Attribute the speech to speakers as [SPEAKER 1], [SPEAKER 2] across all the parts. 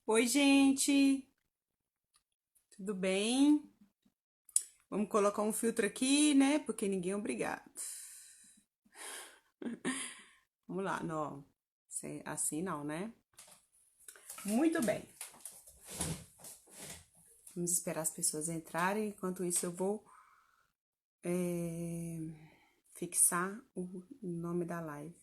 [SPEAKER 1] Oi, gente, tudo bem? Vamos colocar um filtro aqui, né? Porque ninguém é obrigado. Vamos lá, não. Assim não, né? Muito bem. Vamos esperar as pessoas entrarem. Enquanto isso, eu vou fixar o nome da live.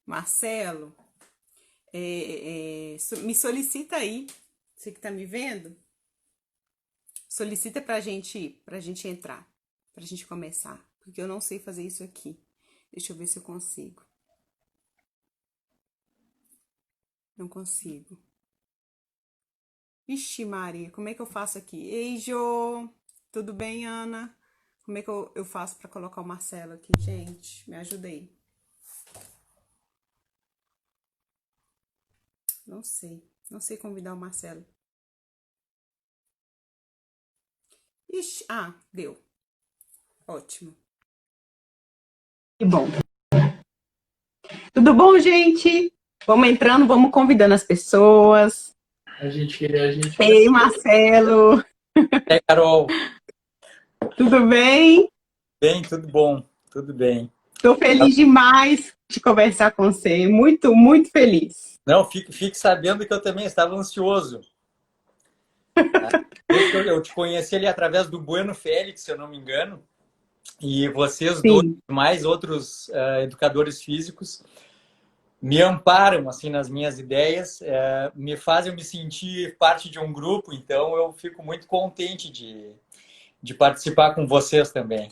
[SPEAKER 1] Marcelo, me solicita aí. Você que tá me vendo? Solicita pra gente entrar, pra gente começar. Porque eu não sei fazer isso aqui. Deixa eu ver se eu consigo. Não consigo. Ixi, Maria, como é que eu faço aqui? Ei, Jô! Tudo bem, Ana? Como é que eu faço pra colocar o Marcelo aqui, gente? Me ajuda aí. Não sei. Não sei convidar o Marcelo. Ixi, deu. Ótimo. Que bom. Tudo bom, gente? Vamos entrando, vamos convidando as pessoas.
[SPEAKER 2] A gente
[SPEAKER 1] Ei, Marcelo,
[SPEAKER 2] É, Carol,
[SPEAKER 1] tudo bem?
[SPEAKER 2] bem, tudo bom, tudo bem.
[SPEAKER 1] Tô feliz demais de conversar com você. Muito, muito feliz.
[SPEAKER 2] Não, fique sabendo que eu também estava ansioso. Desde que eu te conheci ali através do Bueno Félix, se eu não me engano, e vocês dois,
[SPEAKER 1] Sim.
[SPEAKER 2] mais outros educadores físicos, me amparam assim nas minhas ideias, me fazem me sentir parte de um grupo, então eu fico muito contente de participar com vocês também.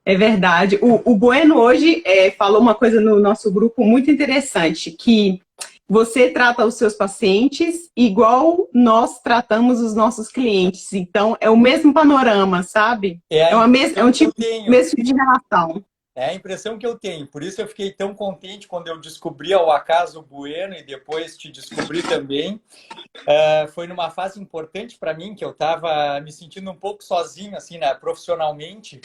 [SPEAKER 1] É verdade. O Bueno hoje falou uma coisa no nosso grupo muito interessante, que você trata os seus pacientes igual nós tratamos os nossos clientes. Então, é o mesmo panorama, sabe?
[SPEAKER 2] É a
[SPEAKER 1] É
[SPEAKER 2] impressão
[SPEAKER 1] um
[SPEAKER 2] que eu
[SPEAKER 1] tipo,
[SPEAKER 2] tenho.
[SPEAKER 1] mesmo tipo de relação.
[SPEAKER 2] É a impressão que eu tenho. Por isso eu fiquei tão contente quando eu descobri ao acaso o Bueno e depois te descobri também. Foi numa fase importante para mim que eu estava me sentindo um pouco sozinho assim, né, profissionalmente.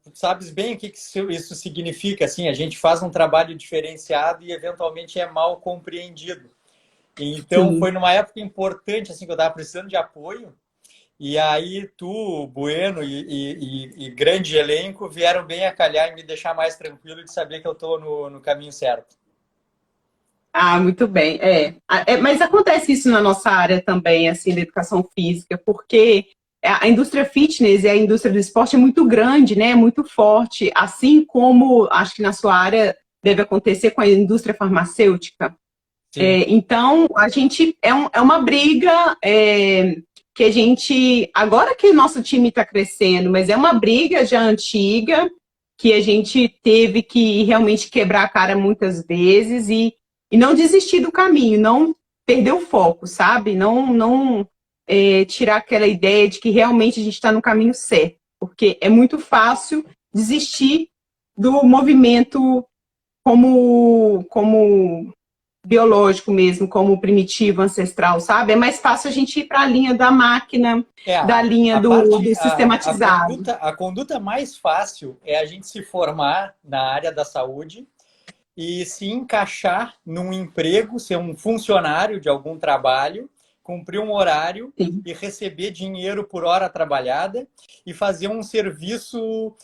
[SPEAKER 2] Tu sabes bem o que isso significa, assim, a gente faz um trabalho diferenciado e eventualmente é mal compreendido. Então foi
[SPEAKER 1] Sim.
[SPEAKER 2] numa época importante assim que eu estava precisando de apoio. E aí tu, Bueno e grande elenco vieram bem a calhar e me deixar mais tranquilo de saber que eu estou no caminho certo.
[SPEAKER 1] Muito bem. Mas acontece isso na nossa área também, assim, da educação física, porque a indústria fitness e a indústria do esporte é muito grande, né? Muito forte, assim como acho que na sua área deve acontecer com a indústria farmacêutica.
[SPEAKER 2] Sim,
[SPEAKER 1] Então, a gente é uma briga que a gente. Agora que o nosso time está crescendo, mas é uma briga já antiga que a gente teve que realmente quebrar a cara muitas vezes e não desistir do caminho, não perder o foco, sabe? Não tirar aquela ideia de que realmente a gente está no caminho certo, porque é muito fácil desistir do movimento como biológico mesmo, como primitivo, ancestral, sabe? É mais fácil a gente ir para a linha da máquina, da linha
[SPEAKER 2] a
[SPEAKER 1] do
[SPEAKER 2] parte,
[SPEAKER 1] sistematizado.
[SPEAKER 2] a conduta mais fácil é a gente se formar na área da saúde e se encaixar num emprego, ser um funcionário de algum trabalho, cumprir um horário
[SPEAKER 1] Sim,
[SPEAKER 2] e receber dinheiro por hora trabalhada e fazer um serviço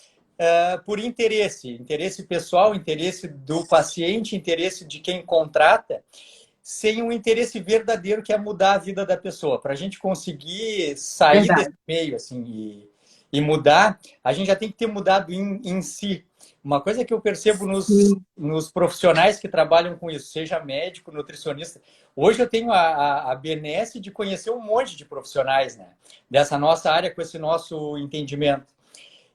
[SPEAKER 2] por interesse, interesse pessoal, interesse do paciente, interesse de quem contrata, sem um interesse verdadeiro que é mudar a vida da pessoa. Para a gente conseguir sair desse
[SPEAKER 1] verdade.
[SPEAKER 2] meio assim e mudar, a gente já tem que ter mudado em si. Uma coisa que eu percebo
[SPEAKER 1] Sim,
[SPEAKER 2] nos profissionais que trabalham com isso, seja médico, nutricionista. Hoje eu tenho a benesse de conhecer um monte de profissionais, né? Dessa nossa área, com esse nosso entendimento.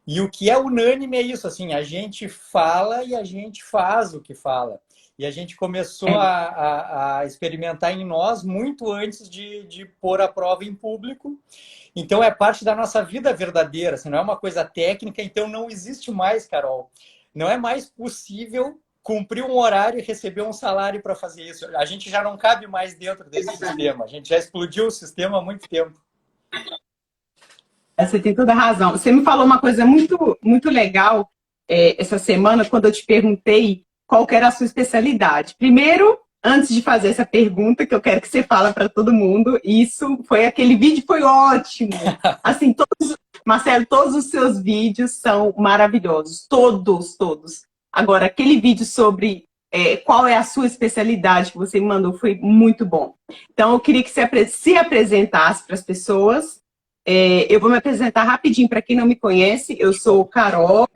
[SPEAKER 2] E o que é unânime é isso, assim, a gente fala e a gente faz o que fala. E a gente começou a experimentar em nós muito antes de pôr a prova em público. Então, é parte da nossa vida verdadeira, assim, não é uma coisa técnica, então não existe mais, Carol. Não é mais possível cumprir um horário e receber um salário para fazer isso. A gente já não cabe mais dentro desse sistema. A gente já explodiu o sistema há muito tempo.
[SPEAKER 1] Você tem toda a razão. Você me falou uma coisa muito legal essa semana, quando eu te perguntei qual que era a sua especialidade. Primeiro, antes de fazer essa pergunta, que eu quero que você fale para todo mundo, aquele vídeo foi ótimo. Assim, Marcelo, todos os seus vídeos são maravilhosos. Todos, todos. Agora, aquele vídeo sobre qual é a sua especialidade que você me mandou foi muito bom. Então, eu queria que você se apresentasse para as pessoas. Eu vou me apresentar rapidinho para quem não me conhece. Eu sou Carol,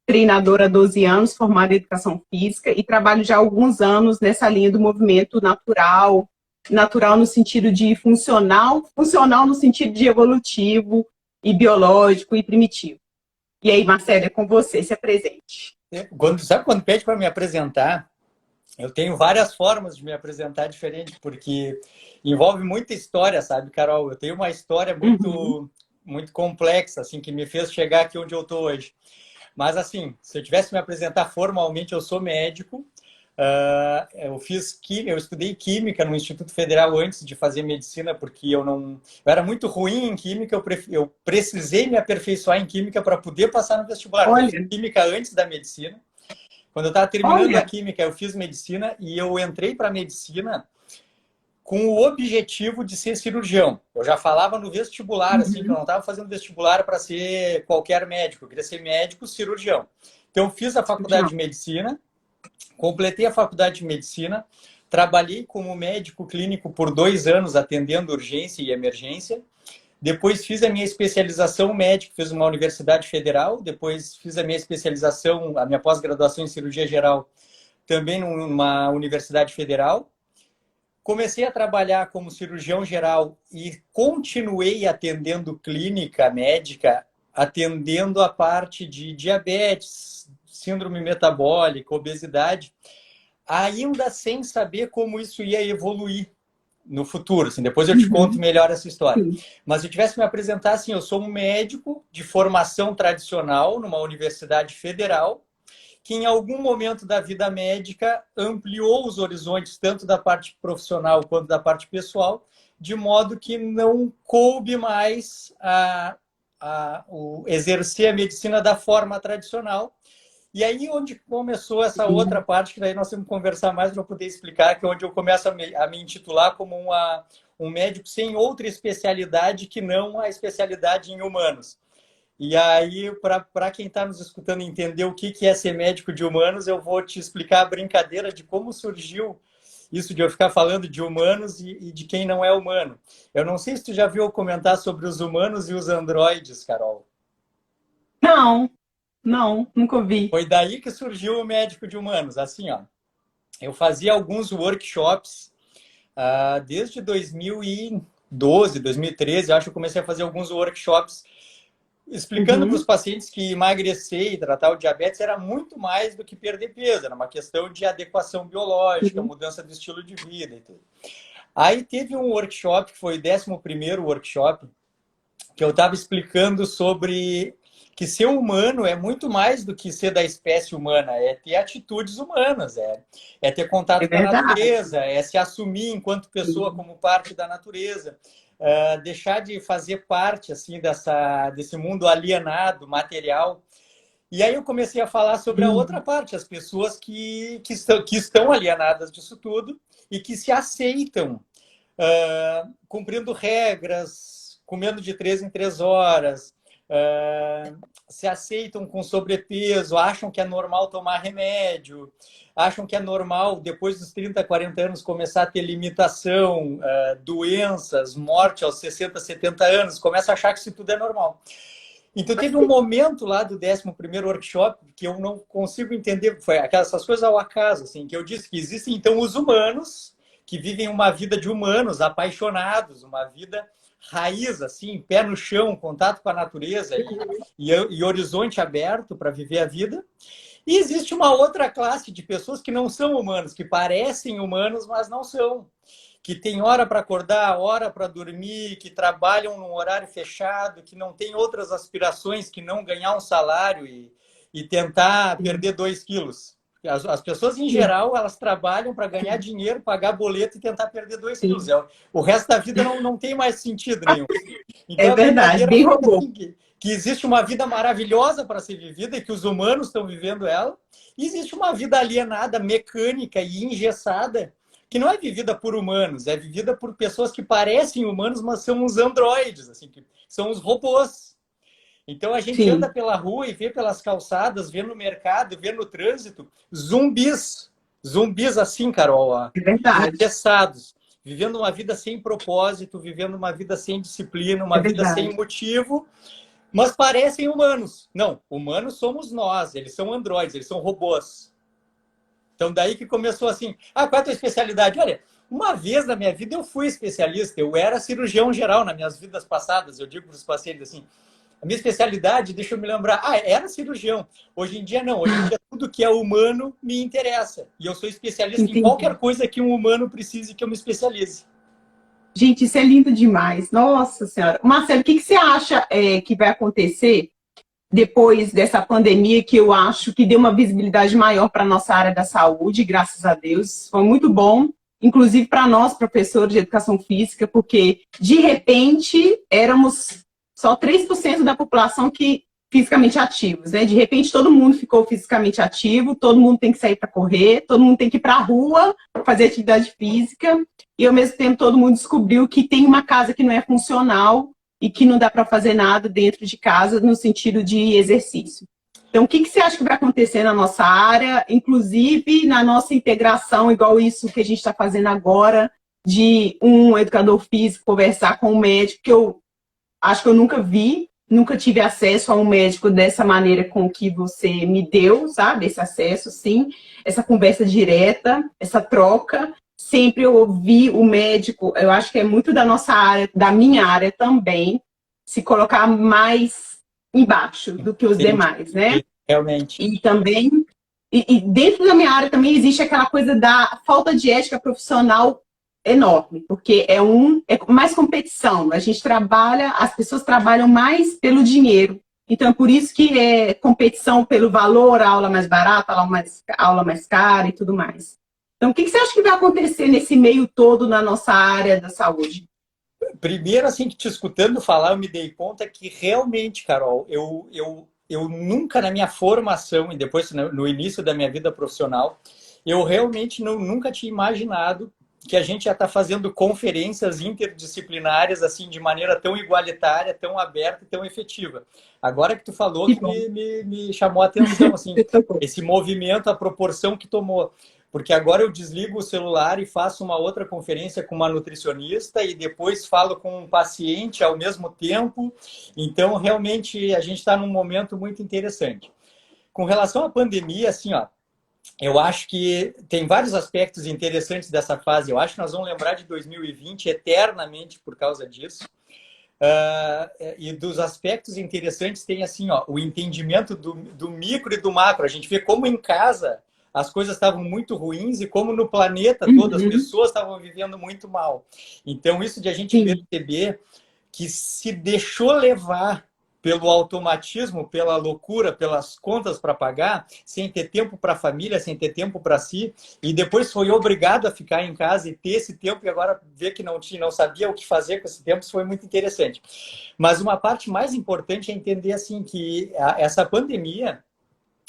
[SPEAKER 1] treinadora há 12 anos, formada em Educação Física e trabalho já há alguns anos nessa linha do movimento natural, natural no sentido de funcional, funcional no sentido de evolutivo e biológico e primitivo. E aí, Marcelo, é com você, se apresente.
[SPEAKER 2] Sabe quando pede para me apresentar? Eu tenho várias formas de me apresentar diferente, porque envolve muita história, sabe, Carol? Eu tenho uma história muito complexa, assim, que me fez chegar aqui onde eu estou hoje. Mas, assim, se eu tivesse que me apresentar formalmente, eu sou médico. Eu estudei Química no Instituto Federal antes de fazer Medicina, porque eu era muito ruim em Química, eu precisei me aperfeiçoar em Química para poder passar no vestibular. Eu fiz Química antes da Medicina. Quando eu estava terminando a Química, eu fiz Medicina e eu entrei para Medicina com o objetivo de ser cirurgião. Eu já falava no vestibular, assim, que eu não estava fazendo vestibular para ser qualquer médico. Eu queria ser médico cirurgião. Então, fiz a faculdade de Medicina, completei a faculdade de Medicina, trabalhei como médico clínico por 2 anos, atendendo urgência e emergência. Depois fiz a minha especialização médica, fiz uma universidade federal. Depois fiz a minha especialização, a minha pós-graduação em cirurgia geral, também numa universidade federal. Comecei a trabalhar como cirurgião geral e continuei atendendo clínica médica, atendendo a parte de diabetes, síndrome metabólica, obesidade, ainda sem saber como isso ia evoluir no futuro. Assim, depois eu te conto melhor essa história. Mas se eu tivesse que me apresentar, assim, eu sou um médico de formação tradicional numa universidade federal, que em algum momento da vida médica ampliou os horizontes tanto da parte profissional quanto da parte pessoal, de modo que não coube mais exercer a medicina da forma tradicional. E aí onde começou essa outra parte, que daí nós temos que conversar mais para poder explicar, que é onde eu começo a me intitular como um médico sem outra especialidade que não a especialidade em humanos. E aí, para quem está nos escutando entender o que é ser médico de humanos, eu vou te explicar a brincadeira de como surgiu isso de eu ficar falando de humanos e de quem não é humano. Eu não sei se tu já viu eu comentar sobre os humanos e os androides, Carol.
[SPEAKER 1] Não, nunca ouvi.
[SPEAKER 2] Foi daí que surgiu o médico de humanos. Assim, ó, eu fazia alguns workshops desde 2012, 2013, acho que eu comecei a fazer alguns workshops explicando para os pacientes que emagrecer e tratar o diabetes era muito mais do que perder peso, era uma questão de adequação biológica, mudança do estilo de vida e tudo. Aí teve um workshop, que foi o 11º workshop, que eu estava explicando sobre que ser humano é muito mais do que ser da espécie humana, é ter atitudes humanas, é ter contato com a natureza, é se assumir enquanto pessoa como parte da natureza. Deixar de fazer parte assim desse mundo alienado, material. E aí eu comecei a falar sobre a outra parte, as pessoas que estão alienadas disso tudo e que se aceitam cumprindo regras, comendo de 3 em 3 horas, se aceitam com sobrepeso, acham que é normal tomar remédio, acham que é normal, depois dos 30, 40 anos, começar a ter limitação, doenças, morte aos 60, 70 anos, começa a achar que isso tudo é normal. Então, teve um momento lá do 11º workshop que eu não consigo entender, foi essas coisas ao acaso, assim, que eu disse que existem, então, os humanos que vivem uma vida de humanos, apaixonados, uma vida raiz, assim, pé no chão, contato com a natureza e horizonte aberto para viver a vida. E existe uma outra classe de pessoas que não são humanos, que parecem humanos, mas não são. Que tem hora para acordar, hora para dormir, que trabalham num horário fechado, que não tem outras aspirações que não ganhar um salário e tentar perder 2 quilos. As pessoas, em
[SPEAKER 1] Sim,
[SPEAKER 2] geral, elas trabalham para ganhar
[SPEAKER 1] sim,
[SPEAKER 2] dinheiro, pagar boleto e tentar perder 2 quilos.
[SPEAKER 1] sim.
[SPEAKER 2] O resto da vida não tem mais sentido nenhum.
[SPEAKER 1] É
[SPEAKER 2] Então, a
[SPEAKER 1] verdade,
[SPEAKER 2] brincadeira
[SPEAKER 1] bem
[SPEAKER 2] foi
[SPEAKER 1] robô.
[SPEAKER 2] assim, que existe uma vida maravilhosa para ser vivida e que os humanos estão vivendo ela, e existe uma vida alienada, mecânica e engessada, que não é vivida por humanos, é vivida por pessoas que parecem humanos, mas são os androides, assim, que são os robôs. Então a gente anda
[SPEAKER 1] Sim,
[SPEAKER 2] pela rua e vê pelas calçadas, vê no mercado, vê no trânsito, zumbis. Zumbis assim, Carol, ó,
[SPEAKER 1] é verdade,
[SPEAKER 2] engessados, vivendo uma vida sem propósito, vivendo uma vida sem disciplina,
[SPEAKER 1] é
[SPEAKER 2] uma vida sem
[SPEAKER 1] verdade.
[SPEAKER 2] motivo, mas parecem humanos. Não, humanos somos nós, eles são androides, eles são robôs. Então, daí que começou assim, qual é a tua especialidade? Olha, uma vez na minha vida eu fui especialista, eu era cirurgião geral nas minhas vidas passadas, eu digo para os pacientes assim, a minha especialidade, deixa eu me lembrar, era cirurgião. Hoje em dia não, hoje em dia tudo que é humano me interessa. E eu sou especialista em qualquer
[SPEAKER 1] Entendi.
[SPEAKER 2] coisa que um humano precise que eu me especialize.
[SPEAKER 1] Gente, isso é lindo demais. Nossa Senhora. Marcelo, o que você acha que vai acontecer depois dessa pandemia, que eu acho que deu uma visibilidade maior para a nossa área da saúde, graças a Deus? Foi muito bom, inclusive para nós, professores de educação física, porque, de repente, éramos só 3% da população que fisicamente ativos, né? De repente, todo mundo ficou fisicamente ativo, todo mundo tem que sair para correr, todo mundo tem que ir para a rua fazer atividade física, e ao mesmo tempo todo mundo descobriu que tem uma casa que não é funcional e que não dá para fazer nada dentro de casa no sentido de exercício. Então, o que você acha que vai acontecer na nossa área, inclusive na nossa integração, igual isso que a gente está fazendo agora, de um educador físico conversar com um médico, que eu acho que eu nunca vi, nunca tive acesso a um médico dessa maneira com que você me deu, sabe? Esse acesso, sim, essa conversa direta, essa troca. Sempre eu ouvi o médico, eu acho que é muito da nossa área, da minha área também, se colocar mais embaixo do que os
[SPEAKER 2] Entendi,
[SPEAKER 1] demais, né?
[SPEAKER 2] realmente.
[SPEAKER 1] E também, e dentro da minha área também existe aquela coisa da falta de ética profissional enorme, porque é mais competição. A gente trabalha, as pessoas trabalham mais pelo dinheiro. Então, é por isso que é competição pelo valor, a aula mais barata, a aula mais cara e tudo mais. Então, o que você acha que vai acontecer nesse meio todo na nossa área da saúde?
[SPEAKER 2] Primeiro, assim, que te escutando falar, eu me dei conta que realmente, Carol, eu nunca na minha formação e depois no início da minha vida profissional, eu realmente nunca tinha imaginado que a gente já está fazendo conferências interdisciplinares assim de maneira tão igualitária, tão aberta e tão efetiva. Agora que tu falou
[SPEAKER 1] Que
[SPEAKER 2] que
[SPEAKER 1] bom.
[SPEAKER 2] me chamou a atenção, assim,
[SPEAKER 1] Você tocou.
[SPEAKER 2] esse movimento, a proporção que tomou. Porque agora eu desligo o celular e faço uma outra conferência com uma nutricionista e depois falo com um paciente ao mesmo tempo. Então, realmente, a gente está num momento muito interessante. Com relação à pandemia, assim, ó, eu acho que tem vários aspectos interessantes dessa fase. Eu acho que nós vamos lembrar de 2020 eternamente por causa disso. E dos aspectos interessantes tem assim, ó, o entendimento do micro e do macro. A gente vê como em casa as coisas estavam muito ruins e como no planeta todo as
[SPEAKER 1] Uhum.
[SPEAKER 2] pessoas estavam vivendo muito mal. Então, isso de a gente
[SPEAKER 1] Sim,
[SPEAKER 2] perceber que se deixou levar pelo automatismo, pela loucura, pelas contas para pagar, sem ter tempo para a família, sem ter tempo para si, e depois foi obrigado a ficar em casa e ter esse tempo e agora ver que não sabia o que fazer com esse tempo, isso foi muito interessante. Mas uma parte mais importante é entender assim que essa pandemia,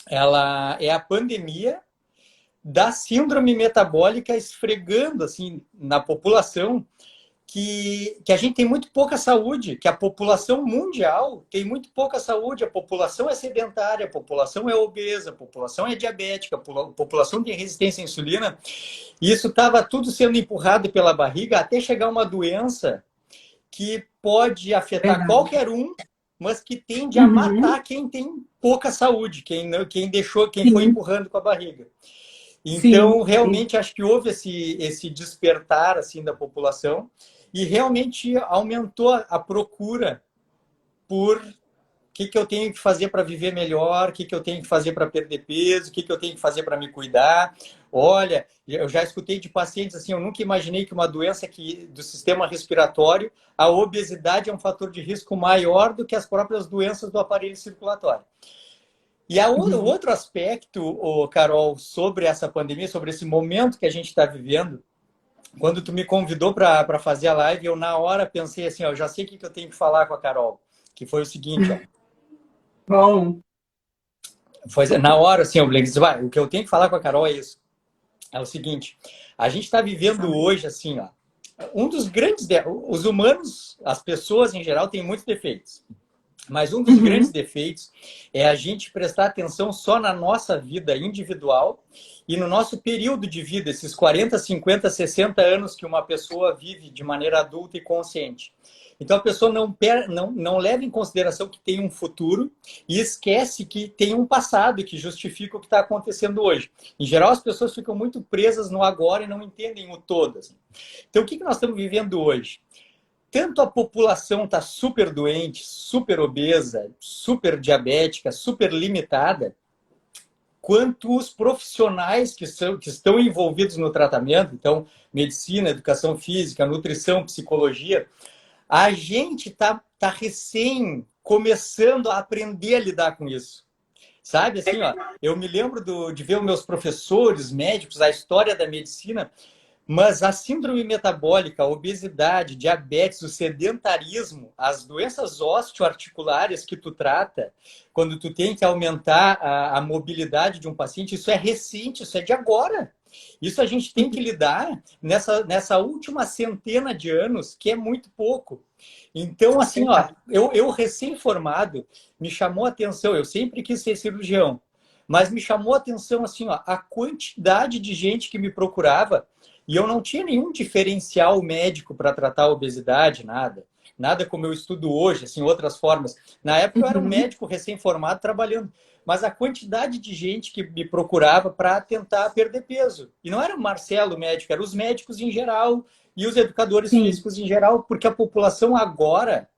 [SPEAKER 2] ela é a pandemia da síndrome metabólica esfregando assim na população que a gente tem muito pouca saúde, que a população mundial tem muito pouca saúde, a população é sedentária, a população é obesa, a população é diabética, a população tem resistência à insulina, e isso estava tudo sendo empurrado pela barriga até chegar uma doença que pode afetar
[SPEAKER 1] verdade.
[SPEAKER 2] qualquer um, mas que tende a
[SPEAKER 1] Uhum.
[SPEAKER 2] matar quem tem pouca saúde, quem foi
[SPEAKER 1] Sim,
[SPEAKER 2] empurrando com a barriga. Então,
[SPEAKER 1] sim, sim.
[SPEAKER 2] realmente, acho que houve esse despertar assim da população e realmente aumentou a procura por que eu tenho que fazer para viver melhor, o que eu tenho que fazer para perder peso, o que eu tenho que fazer para me cuidar. Olha, eu já escutei de pacientes assim, eu nunca imaginei que uma doença do sistema respiratório, a obesidade é um fator de risco maior do que as próprias doenças do aparelho circulatório. E o outro aspecto, Carol, sobre essa pandemia, sobre esse momento que a gente está vivendo, quando tu me convidou para fazer a live, eu na hora pensei assim, ó, eu já sei o que eu tenho que falar com a Carol, que foi o seguinte, ó.
[SPEAKER 1] Bom.
[SPEAKER 2] Foi, na hora, assim, eu disse, vai, o que eu tenho que falar com a Carol é isso. É o seguinte, a gente está vivendo hoje, assim, ó, um dos grandes... Os humanos, as pessoas em geral, têm muitos defeitos. Mas um dos grandes defeitos é a gente prestar atenção só na nossa vida individual e no nosso período de vida, esses 40, 50, 60 anos que uma pessoa vive de maneira adulta e consciente. Então a pessoa não leva em consideração que tem um futuro e esquece que tem um passado que justifica o que está acontecendo hoje. Em geral, as pessoas ficam muito presas no agora e não entendem o todo. Assim. Então o que nós estamos vivendo hoje? Tanto a população está super doente, super obesa, super diabética, super limitada, quanto os profissionais que estão envolvidos no tratamento, então, medicina, educação física, nutrição, psicologia, a gente está recém começando a aprender a lidar com isso. Sabe, assim, ó, eu me lembro de ver os meus professores médicos, a história da medicina, mas a síndrome metabólica, a obesidade, diabetes, o sedentarismo, as doenças osteoarticulares que tu trata, quando tu tem que aumentar a mobilidade de um paciente, isso é recente, isso é de agora. Isso a gente tem que lidar nessa última centena de anos, que é muito pouco. Então, assim, ó, eu recém-formado, me chamou a atenção, eu sempre quis ser cirurgião, mas me chamou a atenção, assim, ó, a quantidade de gente que me procurava. E eu não tinha nenhum diferencial médico para tratar a obesidade, nada. Nada como eu estudo hoje, assim, outras formas. Na época eu era um médico recém-formado trabalhando. Mas a quantidade de gente que me procurava para tentar perder peso. E não era o Marcelo médico, eram os médicos em geral e os educadores físicos em geral, porque a população agora,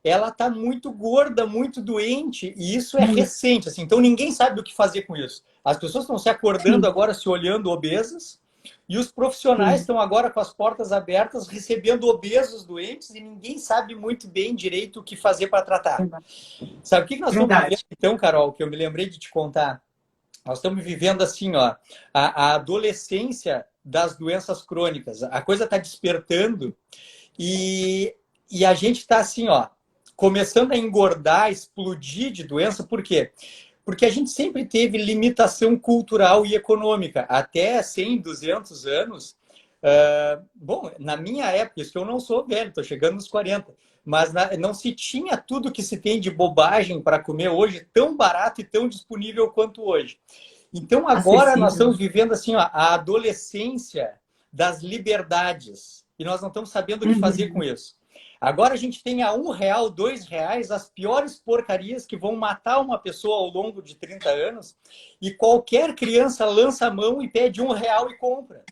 [SPEAKER 2] ela está muito gorda, muito doente, e isso é recente. Assim, então ninguém sabe o que fazer com isso. As pessoas estão se acordando agora, se olhando obesas, e os profissionais estão agora com as portas abertas, recebendo obesos doentes, e ninguém sabe muito bem direito o que fazer para tratar. Sabe o que nós estamos vivendo, então, Carol, que eu me lembrei de te contar? Nós estamos vivendo assim, ó, a adolescência das doenças crônicas. A coisa está despertando e a gente está assim, ó, começando a engordar, explodir de doença. Por quê? Porque a gente sempre teve limitação cultural e econômica. Até 100, 200 anos. Bom, na minha época, isso que eu não sou velho, estou chegando nos 40, mas não se tinha tudo que se tem de bobagem para comer hoje, tão barato e tão disponível quanto hoje. Então, agora nós estamos vivendo assim, ó, a adolescência das liberdades. E nós não estamos sabendo o que fazer com isso. Agora a gente tem a R$1, R$2 as piores porcarias que vão matar uma pessoa ao longo de 30 anos e qualquer criança lança a mão e pede R$1 e compra.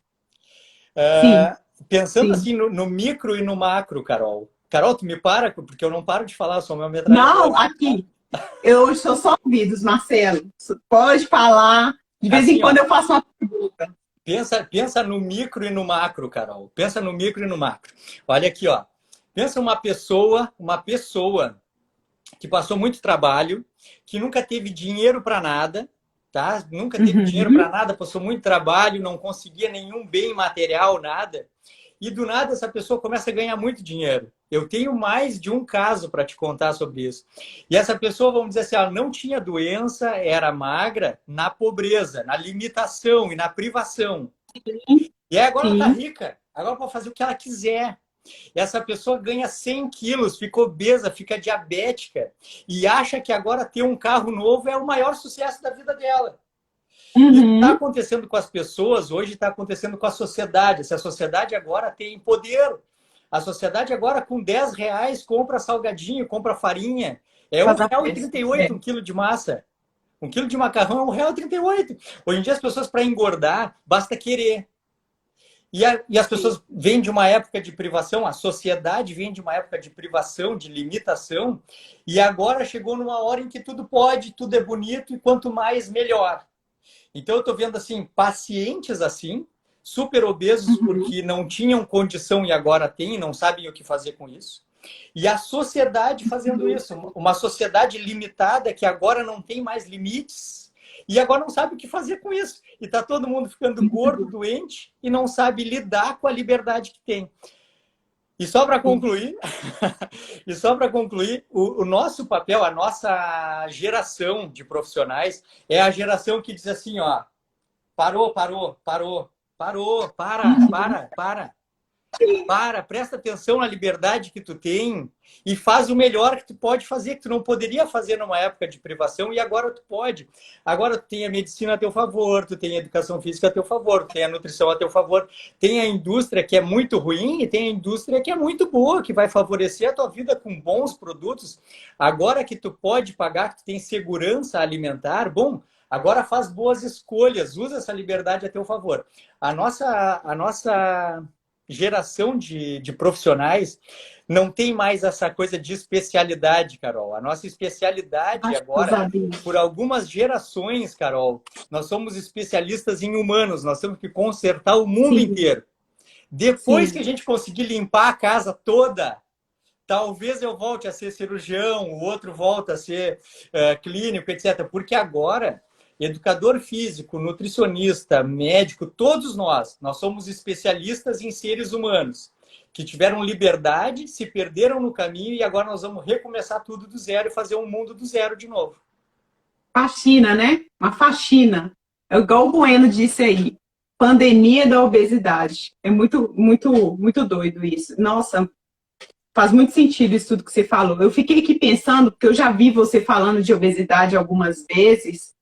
[SPEAKER 2] Pensando assim no micro e no macro, Carol. Carol, tu me para, porque eu não paro de falar, sou meu metralhador.
[SPEAKER 1] Não, aqui. Eu estou só ouvidos, Marcelo. Pode falar. De vez em quando eu faço uma pergunta.
[SPEAKER 2] Pensa no micro e no macro, Carol. Pensa no micro e no macro. Olha aqui, ó. Pensa uma pessoa que passou muito trabalho, que nunca teve dinheiro para nada, tá? Nunca teve dinheiro para nada, passou muito trabalho, não conseguia nenhum bem material, nada. E do nada essa pessoa começa a ganhar muito dinheiro. Eu tenho mais de um caso para te contar sobre isso. E essa pessoa, vamos dizer assim, ela não tinha doença, era magra na pobreza, na limitação e na privação. E aí agora ela está rica, agora pode fazer o que ela quiser. Essa pessoa ganha 100 quilos, fica obesa, fica diabética e acha que agora ter um carro novo é o maior sucesso da vida dela. Isso está acontecendo com as pessoas, hoje está acontecendo com a sociedade. Se a sociedade agora tem poder, a sociedade agora com R$10 compra salgadinho, compra farinha. É R$1,38 um quilo de massa. Um quilo de macarrão é R$1,38. Hoje em dia as pessoas, para engordar, basta querer. E as pessoas vêm de uma época de privação, a sociedade vem de uma época de privação, de limitação, e agora chegou numa hora em que tudo pode, tudo é bonito, e quanto mais, melhor. Então, eu estou vendo, assim, pacientes assim, super obesos porque não tinham condição e agora têm, não sabem o que fazer com isso. E a sociedade fazendo isso, uma sociedade limitada que agora não tem mais limites e agora não sabe o que fazer com isso. E está todo mundo ficando gordo, doente e não sabe lidar com a liberdade que tem. E só para concluir, o nosso papel, a nossa geração de profissionais é a geração que diz assim, ó, parou, presta atenção na liberdade que tu tem e faz o melhor que tu pode fazer, que tu não poderia fazer numa época de privação e agora tu pode. Agora tu tem a medicina a teu favor, tu tem a educação física a teu favor, tu tem a nutrição a teu favor, tem a indústria que é muito ruim e tem a indústria que é muito boa, que vai favorecer a tua vida com bons produtos. Agora que tu pode pagar, que tu tem segurança alimentar, bom, agora faz boas escolhas, usa essa liberdade a teu favor. A nossa geração de profissionais não tem mais essa coisa de especialidade, Carol. A nossa especialidade agora, por algumas gerações, Carol, nós somos especialistas em humanos, nós temos que consertar o mundo inteiro. Depois que a gente conseguir limpar a casa toda, talvez eu volte a ser cirurgião, o outro volta a ser clínico, etc. Porque agora educador físico, nutricionista, médico, todos nós somos especialistas em seres humanos que tiveram liberdade, se perderam no caminho e agora nós vamos recomeçar tudo do zero e fazer um mundo do zero de novo.
[SPEAKER 1] Faxina, né? Uma faxina. É igual o Bueno disse aí. Pandemia da obesidade. É muito, muito, muito doido isso. Nossa, faz muito sentido isso tudo que você falou. Eu fiquei aqui pensando, porque eu já vi você falando de obesidade algumas vezes,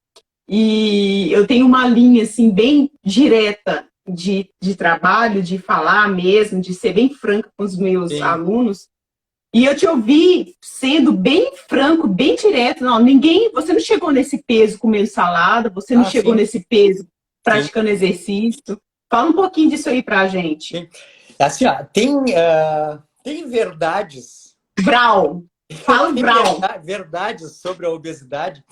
[SPEAKER 1] e eu tenho uma linha, assim, bem direta de trabalho, de falar mesmo, de ser bem franca com os meus alunos. E eu te ouvi sendo bem franco, bem direto. Não, você não chegou nesse peso comendo salada, você não chegou nesse peso praticando exercício. Fala um pouquinho disso aí pra gente.
[SPEAKER 2] Sim. Assim, ó, tem verdades.
[SPEAKER 1] Brau. Fala Brau.
[SPEAKER 2] Verdades sobre a obesidade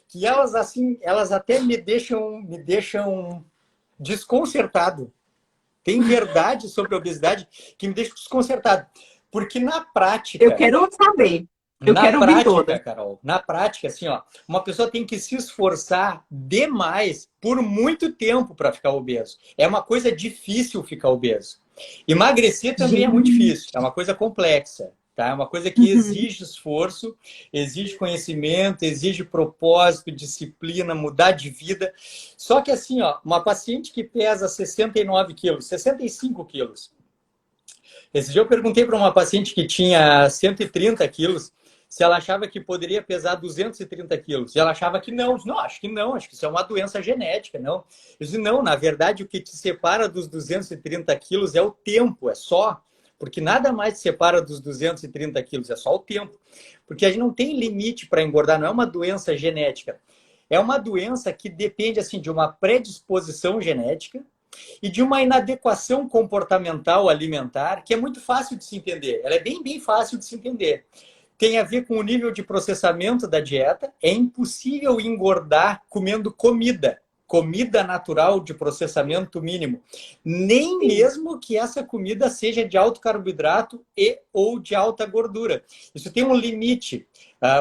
[SPEAKER 2] que elas, assim, elas até me deixam desconcertado. Tem verdade sobre a obesidade que me deixa desconcertado. Porque na prática...
[SPEAKER 1] Eu quero saber. Eu quero ouvir toda.
[SPEAKER 2] Carol, na prática, assim, ó, uma pessoa tem que se esforçar demais por muito tempo para ficar obeso. É uma coisa difícil ficar obeso. Emagrecer também é muito difícil. É uma coisa complexa. Tá? É uma coisa que exige esforço, exige conhecimento, exige propósito, disciplina, mudar de vida. Só que assim, ó, uma paciente que pesa 69 quilos, 65 quilos. Esse dia eu perguntei para uma paciente que tinha 130 quilos se ela achava que poderia pesar 230 quilos. E ela achava que não. Não, acho que não. Acho que isso é uma doença genética, não. Eu disse, não, na verdade, o que te separa dos 230 quilos é o tempo, é só... Porque nada mais te separa dos 230 quilos, é só o tempo. Porque a gente não tem limite para engordar, não é uma doença genética. É uma doença que depende assim, de uma predisposição genética e de uma inadequação comportamental alimentar, que é muito fácil de se entender. Ela é bem, bem fácil de se entender. Tem a ver com o nível de processamento da dieta. É impossível engordar comendo comida natural de processamento mínimo. Nem mesmo que essa comida seja de alto carboidrato e ou de alta gordura. Isso tem um limite.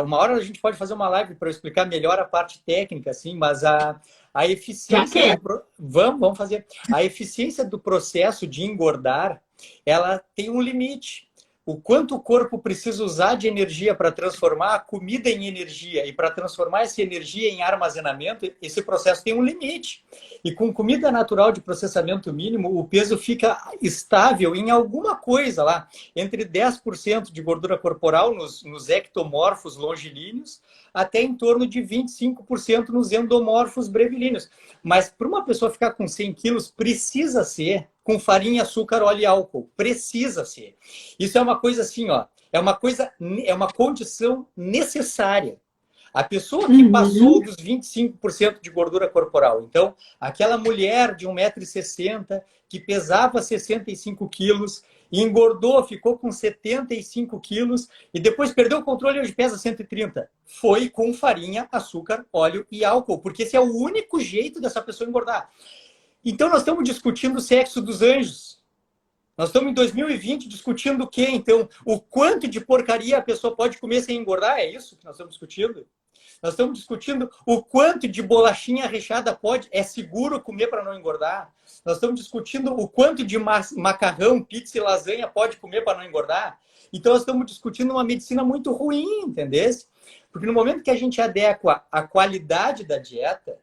[SPEAKER 2] Uma hora a gente pode fazer uma live para explicar melhor a parte técnica, assim, mas a eficiência... Vamos fazer. A eficiência do processo de engordar, ela tem um limite. O quanto o corpo precisa usar de energia para transformar a comida em energia e para transformar essa energia em armazenamento, esse processo tem um limite. E com comida natural de processamento mínimo, o peso fica estável em alguma coisa lá, entre 10% de gordura corporal nos ectomorfos longilíneos, até em torno de 25% nos endomorfos brevilíneos. Mas para uma pessoa ficar com 100 quilos, precisa ser com farinha, açúcar, óleo e álcool. Precisa ser. Isso é uma coisa assim, ó. É uma condição necessária. A pessoa que passou
[SPEAKER 1] Uhum.
[SPEAKER 2] dos 25% de gordura corporal. Então, aquela mulher de 1,60 m, que pesava 65 quilos, engordou, ficou com 75 quilos e depois perdeu o controle e hoje pesa 130. Foi com farinha, açúcar, óleo e álcool, porque esse é o único jeito dessa pessoa engordar. Então, nós estamos discutindo o sexo dos anjos. Nós estamos em 2020 discutindo o quê, então? O quanto de porcaria a pessoa pode comer sem engordar? É isso que nós estamos discutindo? Nós estamos discutindo o quanto de bolachinha recheada é seguro comer para não engordar. Nós estamos discutindo o quanto de macarrão, pizza e lasanha pode comer para não engordar. Então, nós estamos discutindo uma medicina muito ruim, entendeu? Porque no momento que a gente adequa a qualidade da dieta,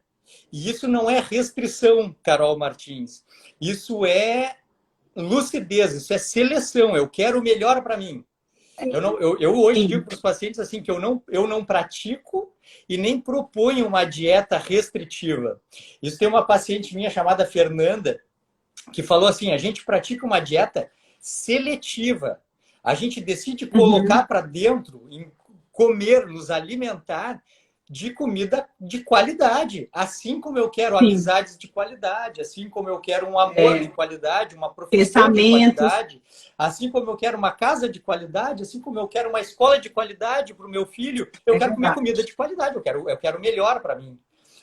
[SPEAKER 2] e isso não é restrição, Carol Martins, isso é lucidez, isso é seleção. Eu quero o melhor para mim. Eu hoje digo
[SPEAKER 1] Sim.
[SPEAKER 2] para os pacientes assim que eu não pratico e nem proponho uma dieta restritiva. Isso tem uma paciente minha chamada Fernanda que falou assim: a gente pratica uma dieta seletiva. A gente decide colocar
[SPEAKER 1] Uhum.
[SPEAKER 2] para dentro, em comer, nos alimentar de comida de qualidade. Assim como eu quero
[SPEAKER 1] Sim.
[SPEAKER 2] amizades de qualidade, assim como eu quero um amor de
[SPEAKER 1] É,
[SPEAKER 2] qualidade, uma profissão de
[SPEAKER 1] pensamentos.
[SPEAKER 2] qualidade, assim como eu quero uma casa de qualidade, assim como eu quero uma escola de qualidade para o meu filho, eu
[SPEAKER 1] É
[SPEAKER 2] quero comer
[SPEAKER 1] verdade.
[SPEAKER 2] comida de qualidade, eu quero melhor para mim.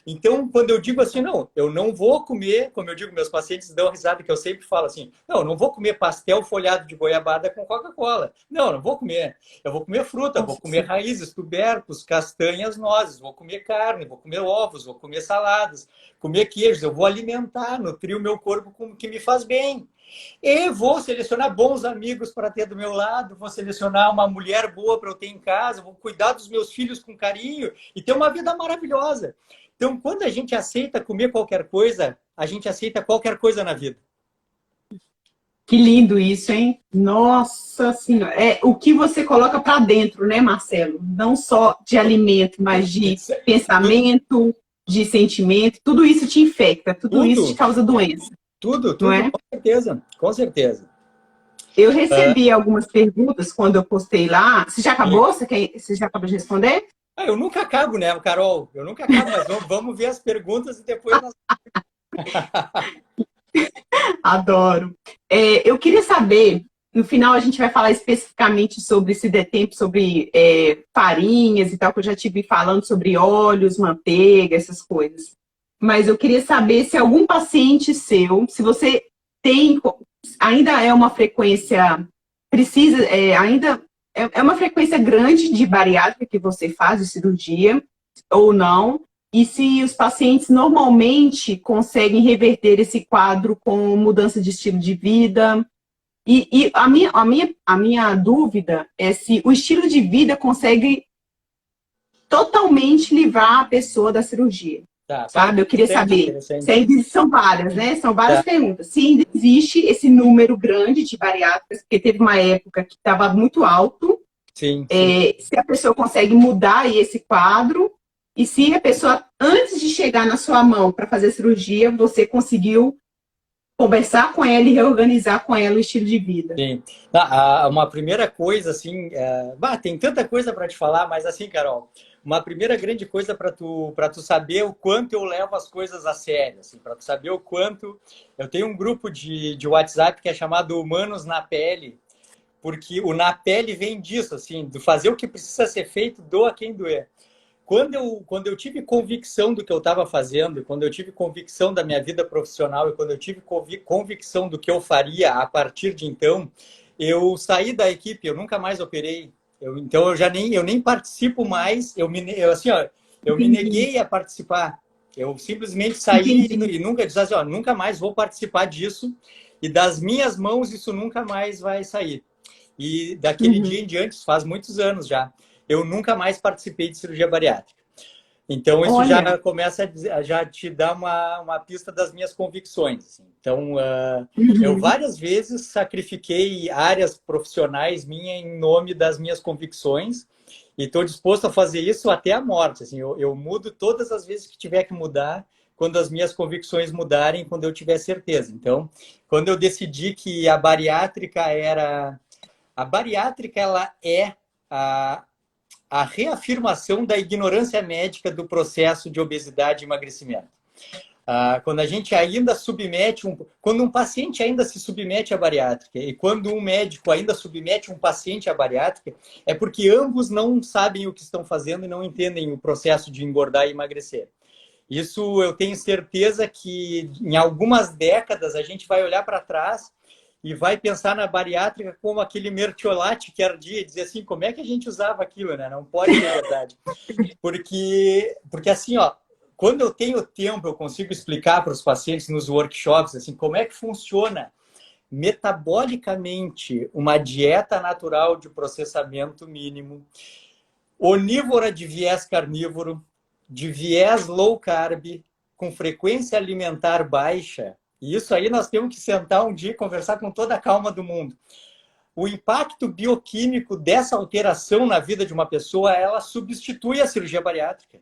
[SPEAKER 2] Então, quando eu digo assim, não, eu não vou comer, como eu digo, meus pacientes dão risada, que eu sempre falo assim, não, eu não vou comer pastel folhado de goiabada com Coca-Cola. Não, não vou comer. Eu vou comer fruta, vou
[SPEAKER 1] Nossa,
[SPEAKER 2] comer
[SPEAKER 1] sim.
[SPEAKER 2] raízes, tubérculos, castanhas, nozes, vou comer carne, vou comer ovos, vou comer saladas, comer queijos, eu vou alimentar, nutrir o meu corpo com o que me faz bem. E vou selecionar bons amigos para ter do meu lado, vou selecionar uma mulher boa para eu ter em casa, vou cuidar dos meus filhos com carinho e ter uma vida maravilhosa. Então, quando a gente aceita comer qualquer coisa, a gente aceita qualquer coisa na vida.
[SPEAKER 1] Que lindo isso, hein? Nossa Senhora. É o que você coloca para dentro, né, Marcelo? Não só de alimento, mas de pensamento, de sentimento. Tudo isso te infecta, tudo isso te
[SPEAKER 2] Tudo,
[SPEAKER 1] causa doença,
[SPEAKER 2] tudo,
[SPEAKER 1] não
[SPEAKER 2] tudo,
[SPEAKER 1] é?
[SPEAKER 2] com certeza, com certeza.
[SPEAKER 1] Eu
[SPEAKER 2] Uh,
[SPEAKER 1] recebi algumas perguntas quando eu postei lá. Você já
[SPEAKER 2] sim.
[SPEAKER 1] acabou? Você já acabou de responder?
[SPEAKER 2] Eu nunca acabo, né, Carol? Eu nunca acabo, mas vamos ver as perguntas e depois nós...
[SPEAKER 1] Adoro. Eu queria saber, no final a gente vai falar especificamente sobre esse tempo, sobre farinhas e tal, que eu já tive falando sobre óleos, manteiga, essas coisas. Mas eu queria saber se algum paciente seu, se você tem, ainda é uma frequência, precisa, ainda é uma frequência grande de bariátrica que você faz de cirurgia, ou não, e se os pacientes normalmente conseguem reverter esse quadro com mudança de estilo de vida. E a minha dúvida é se o estilo de vida consegue totalmente livrar a pessoa da cirurgia.
[SPEAKER 2] Tá, vai,
[SPEAKER 1] Sabe? Eu queria
[SPEAKER 2] interessante,
[SPEAKER 1] saber. Se
[SPEAKER 2] interessante.
[SPEAKER 1] ainda, são várias, né? São várias
[SPEAKER 2] Tá,
[SPEAKER 1] perguntas. Se ainda existe esse número grande de bariátricas, porque teve uma época que estava muito alto,
[SPEAKER 2] sim, sim.
[SPEAKER 1] se a pessoa consegue mudar aí esse quadro, e se a pessoa, antes de chegar na sua mão para fazer a cirurgia, você conseguiu conversar com ela e reorganizar com ela o estilo de vida.
[SPEAKER 2] Sim. Uma primeira coisa, assim, tem tanta coisa para te falar, mas assim, Carol, uma primeira grande coisa para tu saber o quanto eu levo as coisas a sério, assim, para tu saber o quanto eu tenho um grupo de WhatsApp que é chamado Humanos na Pele, porque o na pele vem disso, assim, do fazer o que precisa ser feito, doa quem doer. Quando eu tive convicção do que eu estava fazendo, quando eu tive convicção da minha vida profissional e quando eu tive convicção do que eu faria a partir de então, eu saí da equipe, eu nunca mais operei. Então eu nem participo mais, eu me
[SPEAKER 1] Entendi.
[SPEAKER 2] neguei a participar. Eu simplesmente saí
[SPEAKER 1] Entendi.
[SPEAKER 2] e nunca disse assim, ó, nunca mais vou participar disso e das minhas mãos isso nunca mais vai sair. E daquele
[SPEAKER 1] Uhum.
[SPEAKER 2] dia em diante, faz muitos anos já, eu nunca mais participei de cirurgia bariátrica. Então, isso já
[SPEAKER 1] Olha.
[SPEAKER 2] começa já te dá uma pista das minhas convicções. Assim. Então, eu
[SPEAKER 1] Uhum.
[SPEAKER 2] várias vezes sacrifiquei áreas profissionais minhas em nome das minhas convicções e estou disposto a fazer isso até a morte. Assim, eu mudo todas as vezes que tiver que mudar, quando as minhas convicções mudarem, quando eu tiver certeza. Então, quando eu decidi que a bariátrica, ela é a a reafirmação da ignorância médica do processo de obesidade e emagrecimento. Quando a gente ainda submete, quando um paciente ainda se submete à bariátrica e quando um médico ainda submete um paciente à bariátrica, é porque ambos não sabem o que estão fazendo e não entendem o processo de engordar e emagrecer. Isso eu tenho certeza que em algumas décadas a gente vai olhar para trás e vai pensar na bariátrica como aquele mertiolate que ardia e dizer assim, como é que a gente usava aquilo, né? Não pode ser verdade. Porque assim, ó, quando eu tenho tempo, eu consigo explicar para os pacientes nos workshops assim, como é que funciona metabolicamente uma dieta natural de processamento mínimo, onívora de viés carnívoro, de viés low carb, com frequência alimentar baixa. E isso aí nós temos que sentar um dia e conversar com toda a calma do mundo. O impacto bioquímico dessa alteração na vida de uma pessoa, ela substitui a cirurgia bariátrica.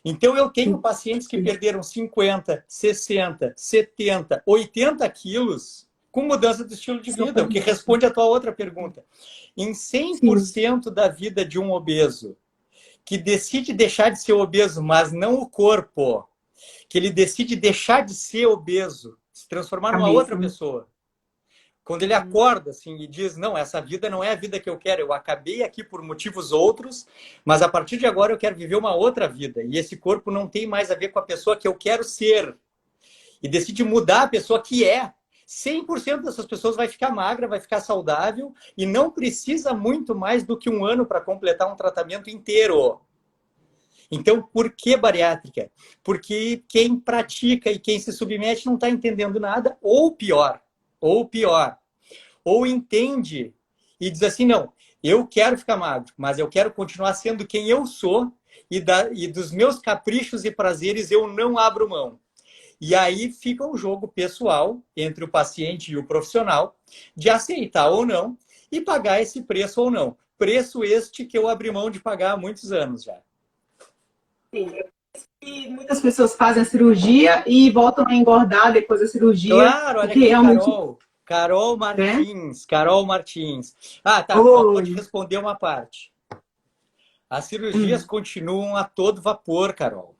[SPEAKER 2] Então, eu tenho pacientes que perderam 50, 60, 70, 80 quilos com mudança do estilo de vida, o que responde à tua outra pergunta. Em 100% da vida de um obeso, que decide deixar de ser obeso, mas não o corpo, que ele decide deixar de ser obeso, se transformar numa outra pessoa. Quando ele acorda assim e diz, não, essa vida não é a vida que eu quero, eu acabei aqui por motivos outros, mas a partir de agora eu quero viver uma outra vida. E esse corpo não tem mais a ver com a pessoa que eu quero ser. E decide mudar a pessoa que é. 100% dessas pessoas vai ficar magra, vai ficar saudável e não precisa muito mais do que um ano para completar um tratamento inteiro. Então, por que bariátrica? Porque quem pratica e quem se submete não está entendendo nada, ou pior, ou entende e diz assim, não, eu quero ficar magro, mas eu quero continuar sendo quem eu sou e dos meus caprichos e prazeres eu não abro mão. E aí fica um jogo pessoal entre o paciente e o profissional de aceitar ou não e pagar esse preço ou não. Preço este que eu abri mão de pagar há muitos anos já.
[SPEAKER 1] Sim, e muitas pessoas fazem a cirurgia e voltam a engordar depois da cirurgia.
[SPEAKER 2] Claro, olha aqui,
[SPEAKER 1] realmente...
[SPEAKER 2] Carol Martins, Carol Martins. Ah, tá, vou te responder uma parte. As cirurgias continuam a todo vapor, Carol.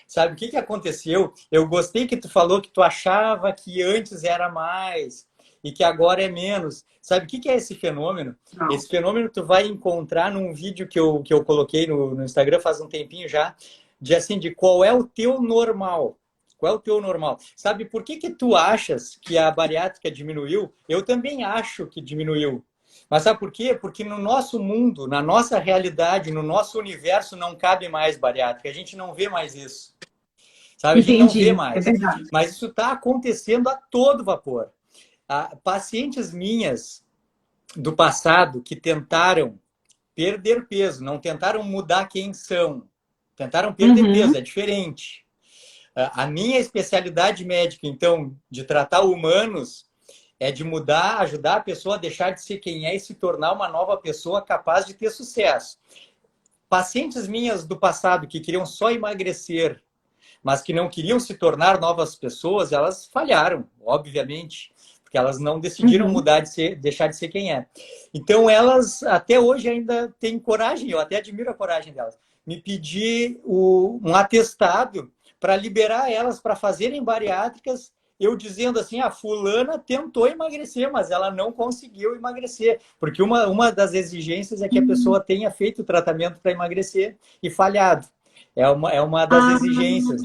[SPEAKER 2] Sabe o que aconteceu? Eu gostei que tu falou que tu achava que antes era mais e que agora é menos. Sabe o que é esse fenômeno? Não. Esse fenômeno tu vai encontrar num vídeo que eu coloquei no Instagram faz um tempinho já, de qual é o teu normal. Qual é o teu normal? Sabe por que tu achas que a bariátrica diminuiu? Eu também acho que diminuiu. Mas sabe por quê? Porque no nosso mundo, na nossa realidade, no nosso universo não cabe mais bariátrica. A gente não vê mais isso. Sabe? A gente não vê mais. É verdade. Mas isso está acontecendo a todo vapor. Pacientes minhas do passado que tentaram perder peso, não tentaram mudar quem são. Tentaram perder peso, é diferente. A minha especialidade médica, então, de tratar humanos, é de mudar, ajudar a pessoa a deixar de ser quem é e se tornar uma nova pessoa capaz de ter sucesso. Pacientes minhas do passado que queriam só emagrecer, mas que não queriam se tornar novas pessoas, elas falharam, obviamente, porque elas não decidiram mudar deixar de ser quem é. Então, elas até hoje ainda têm coragem, eu até admiro a coragem delas, me pedir um atestado para liberar elas para fazerem bariátricas, eu dizendo assim, a fulana tentou emagrecer, mas ela não conseguiu emagrecer, porque uma das exigências é que a pessoa tenha feito o tratamento para emagrecer e falhado. É uma das exigências.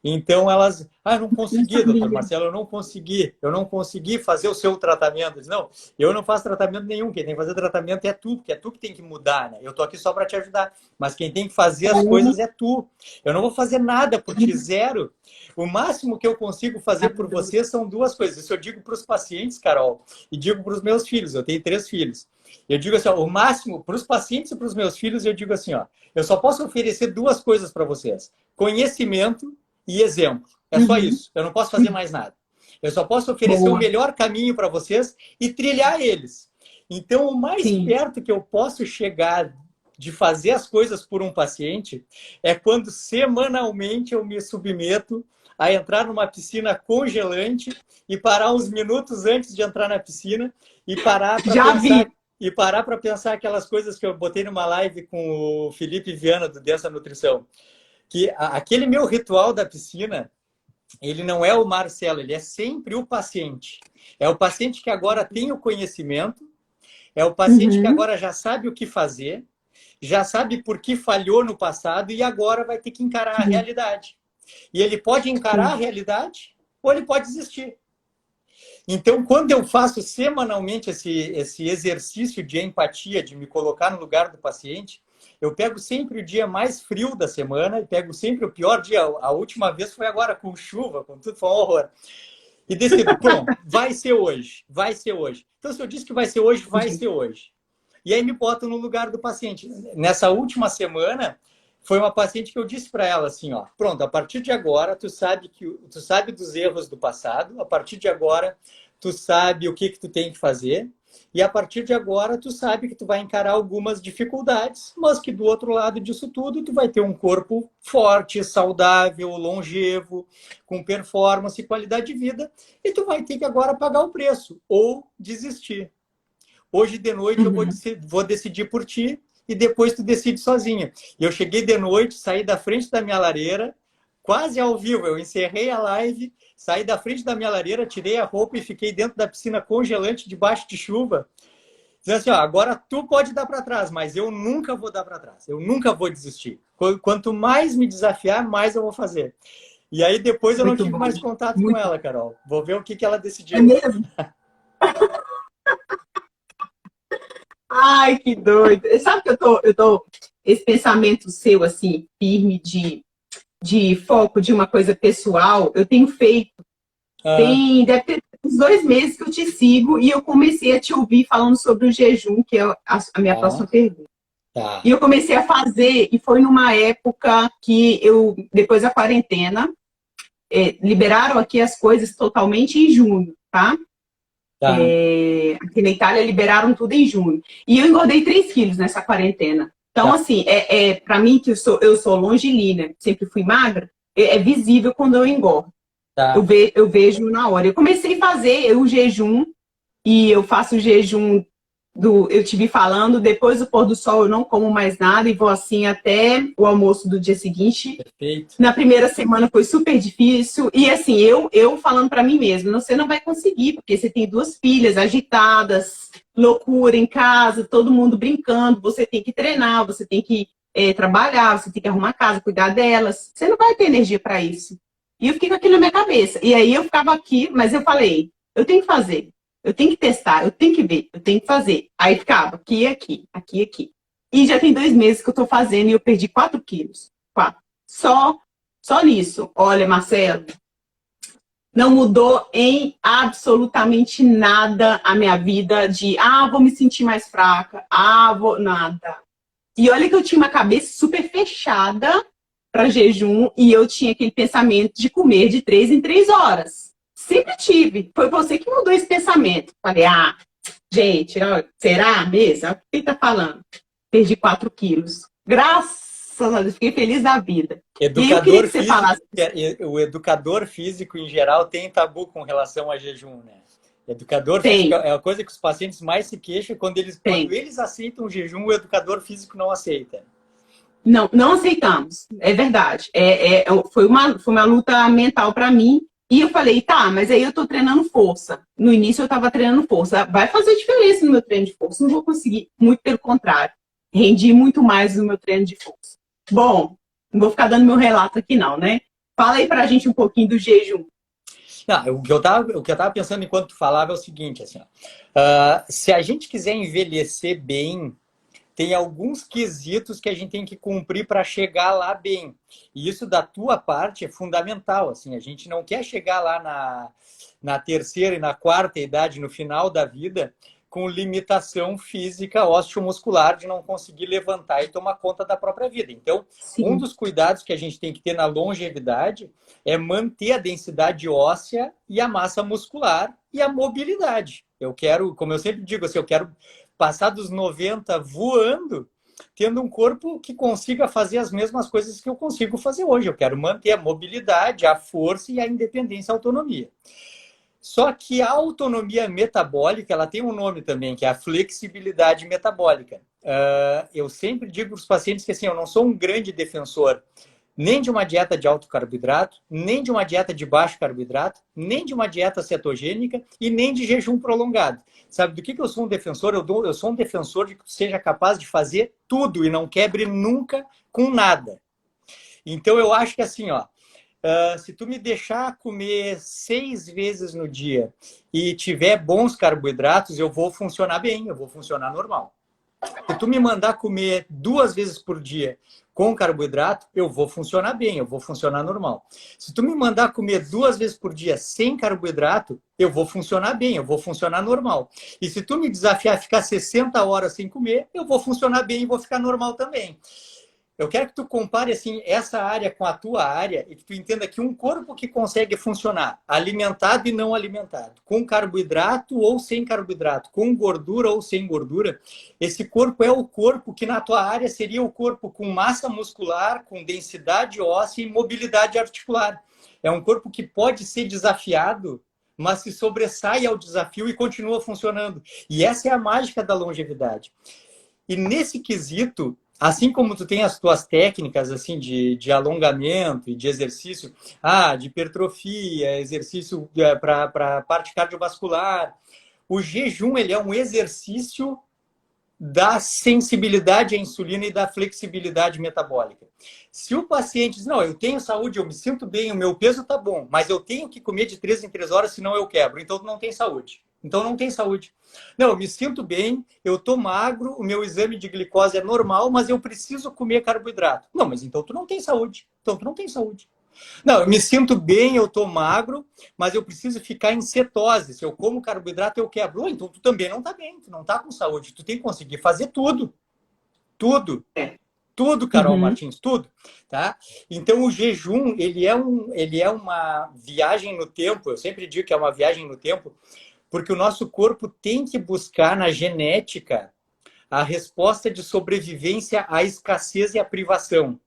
[SPEAKER 2] Então, elas... não consegui, doutor Marcelo, eu não consegui fazer o seu tratamento. Não, eu não faço tratamento nenhum. Quem tem que fazer tratamento é tu, porque é tu que tem que mudar, né? Eu tô aqui só para te ajudar. Mas quem tem que fazer as coisas é tu. Eu não vou fazer nada por ti, zero. O máximo que eu consigo fazer por você são duas coisas. Isso eu digo para os pacientes, Carol, e digo para os meus filhos. Eu tenho 3 filhos. Eu digo assim, ó, o máximo, para os pacientes e para os meus filhos, eu digo assim, ó, eu só posso oferecer 2 coisas para vocês. Conhecimento e exemplo. É só isso. Eu não posso fazer mais nada. Eu só posso oferecer o melhor caminho para vocês e trilhar eles. Então, o mais perto que eu posso chegar de fazer as coisas por um paciente é quando semanalmente eu me submeto a entrar numa piscina congelante e parar uns minutos antes de entrar na piscina e parar para pensar... e parar para pensar aquelas coisas que eu botei numa live com o Felipe Viana, do Dessa Nutrição. Que aquele meu ritual da piscina, ele não é o Marcelo, ele é sempre o paciente. É o paciente que agora tem o conhecimento, é o paciente que agora já sabe o que fazer, já sabe por que falhou no passado e agora vai ter que encarar a realidade. E ele pode encarar a realidade ou ele pode desistir. Então, quando eu faço semanalmente esse exercício de empatia, de me colocar no lugar do paciente, eu pego sempre o dia mais frio da semana e pego sempre o pior dia. A última vez foi agora com chuva, com tudo, foi um horror. E decido, pronto, vai ser hoje, vai ser hoje. Então, se eu disse que vai ser hoje, vai ser hoje. E aí me boto no lugar do paciente. Nessa última semana, foi uma paciente que eu disse para ela assim, ó, pronto, a partir de agora, tu sabe dos erros do passado, a partir de agora, tu sabe o que tu tem que fazer, e a partir de agora, tu sabe que tu vai encarar algumas dificuldades, mas que do outro lado disso tudo, tu vai ter um corpo forte, saudável, longevo, com performance e qualidade de vida, e tu vai ter que agora pagar o preço, ou desistir. Hoje de noite eu vou decidir por ti, e depois tu decide sozinha. E eu cheguei de noite, saí da frente da minha lareira, quase ao vivo, eu encerrei a live, saí da frente da minha lareira, tirei a roupa e fiquei dentro da piscina congelante, debaixo de chuva, dizendo assim, ó, agora tu pode dar para trás, mas eu nunca vou dar para trás, eu nunca vou desistir. Quanto mais me desafiar, mais eu vou fazer. E aí depois eu não tive mais contato com ela, Carol. Vou ver o que ela decidiu.
[SPEAKER 1] É mesmo? Ai, que doido. Sabe que eu tô esse pensamento seu, assim, firme de foco de uma coisa pessoal, eu tenho feito. Deve ter uns 2 meses que eu te sigo e eu comecei a te ouvir falando sobre o jejum, que é a minha próxima pergunta.
[SPEAKER 2] Tá.
[SPEAKER 1] E eu comecei a fazer, e foi numa época que depois da quarentena, liberaram aqui as coisas totalmente em junho, tá? Aqui na Itália liberaram tudo em junho. E eu engordei 3 quilos nessa quarentena. Então, assim, para mim, que eu sou longilínea, sempre fui magra, é visível quando eu engordo. Eu vejo na hora. Eu comecei a fazer o jejum, e eu faço o jejum eu te vi falando, depois do pôr do sol eu não como mais nada e vou assim até o almoço do dia seguinte.
[SPEAKER 2] Perfeito.
[SPEAKER 1] Na primeira semana foi super difícil. E assim, eu falando para mim mesma, você não vai conseguir, porque você tem 2 filhas agitadas, loucura em casa, todo mundo brincando, você tem que treinar, você tem que trabalhar, você tem que arrumar a casa, cuidar delas. Você não vai ter energia para isso. E eu fiquei com aquilo na minha cabeça. E aí eu ficava aqui, mas eu falei, eu tenho que fazer. Eu tenho que testar, eu tenho que ver, eu tenho que fazer. Aí ficava aqui, aqui, aqui, aqui. E já tem 2 meses que eu tô fazendo e eu perdi 4 quilos. 4. Só nisso. Olha, Marcelo, não mudou em absolutamente nada a minha vida vou me sentir mais fraca, nada. E olha que eu tinha uma cabeça super fechada para jejum e eu tinha aquele pensamento de comer de 3 em 3 horas. Sempre tive. Foi você que mudou esse pensamento. Falei, gente, será mesmo? É o que ele tá falando. Perdi 4 quilos. Graças a Deus, fiquei feliz da vida.
[SPEAKER 2] O educador físico, em geral, tem tabu com relação a jejum, né? Educador
[SPEAKER 1] tem.
[SPEAKER 2] Físico é a coisa que os pacientes mais se queixam. Quando eles aceitam o jejum, o educador físico não aceita.
[SPEAKER 1] Não aceitamos. É verdade. Foi uma luta mental para mim. E eu falei, mas aí eu tô treinando força. No início eu tava treinando força. Vai fazer diferença no meu treino de força. Não vou conseguir, muito pelo contrário. Rendi muito mais no meu treino de força. Bom, não vou ficar dando meu relato aqui não, né? Fala aí pra gente um pouquinho do jejum.
[SPEAKER 2] Não, o que eu tava pensando enquanto tu falava é o seguinte, assim, se a gente quiser envelhecer bem, tem alguns quesitos que a gente tem que cumprir para chegar lá bem. E isso da tua parte é fundamental. Assim, a gente não quer chegar lá na terceira e na quarta idade, no final da vida, com limitação física osteomuscular de não conseguir levantar e tomar conta da própria vida. Então, um dos cuidados que a gente tem que ter na longevidade é manter a densidade óssea e a massa muscular e a mobilidade. Eu quero, como eu sempre digo, assim, eu quero passar dos 90 voando, tendo um corpo que consiga fazer as mesmas coisas que eu consigo fazer hoje. Eu quero manter a mobilidade, a força e a independência, a autonomia. Só que a autonomia metabólica, ela tem um nome também, que é a flexibilidade metabólica. Eu sempre digo para os pacientes que assim, eu não sou um grande defensor nem de uma dieta de alto carboidrato, nem de uma dieta de baixo carboidrato, nem de uma dieta cetogênica e nem de jejum prolongado. Sabe do que eu sou um defensor? Eu sou um defensor de que tu seja capaz de fazer tudo e não quebre nunca com nada. Então, eu acho que assim, ó, se tu me deixar comer 6 vezes no dia e tiver bons carboidratos, eu vou funcionar bem, eu vou funcionar normal. Se tu me mandar comer 2 vezes por dia com carboidrato, eu vou funcionar bem, eu vou funcionar normal. Se tu me mandar comer 2 vezes por dia sem carboidrato, eu vou funcionar bem, eu vou funcionar normal. E se tu me desafiar a ficar 60 horas sem comer, eu vou funcionar bem e vou ficar normal também. Eu quero que tu compare assim, essa área com a tua área e que tu entenda que um corpo que consegue funcionar alimentado e não alimentado, com carboidrato ou sem carboidrato, com gordura ou sem gordura, esse corpo é o corpo que na tua área seria o corpo com massa muscular, com densidade óssea e mobilidade articular. É um corpo que pode ser desafiado, mas se sobressai ao desafio e continua funcionando. E essa é a mágica da longevidade. E nesse quesito, assim como tu tem as tuas técnicas assim de alongamento e de exercício, de hipertrofia, exercício para a parte cardiovascular, o jejum ele é um exercício da sensibilidade à insulina e da flexibilidade metabólica. Se o paciente diz, não, eu tenho saúde, eu me sinto bem, o meu peso está bom, mas eu tenho que comer de 3 em 3 horas, senão eu quebro. Então, tu não tem saúde. Então, não tem saúde. Não, eu me sinto bem, eu estou magro, o meu exame de glicose é normal, mas eu preciso comer carboidrato. Não, mas então tu não tem saúde. Então, tu não tem saúde. Não, eu me sinto bem, eu estou magro, mas eu preciso ficar em cetose. Se eu como carboidrato, eu quebro. Então, tu também não está bem, tu não está com saúde. Tu tem que conseguir fazer tudo. Tudo. Tudo, Carol Martins, tudo. Tá? Então, o jejum, ele é uma viagem no tempo. Eu sempre digo que é uma viagem no tempo, porque o nosso corpo tem que buscar na genética a resposta de sobrevivência à escassez e à privação.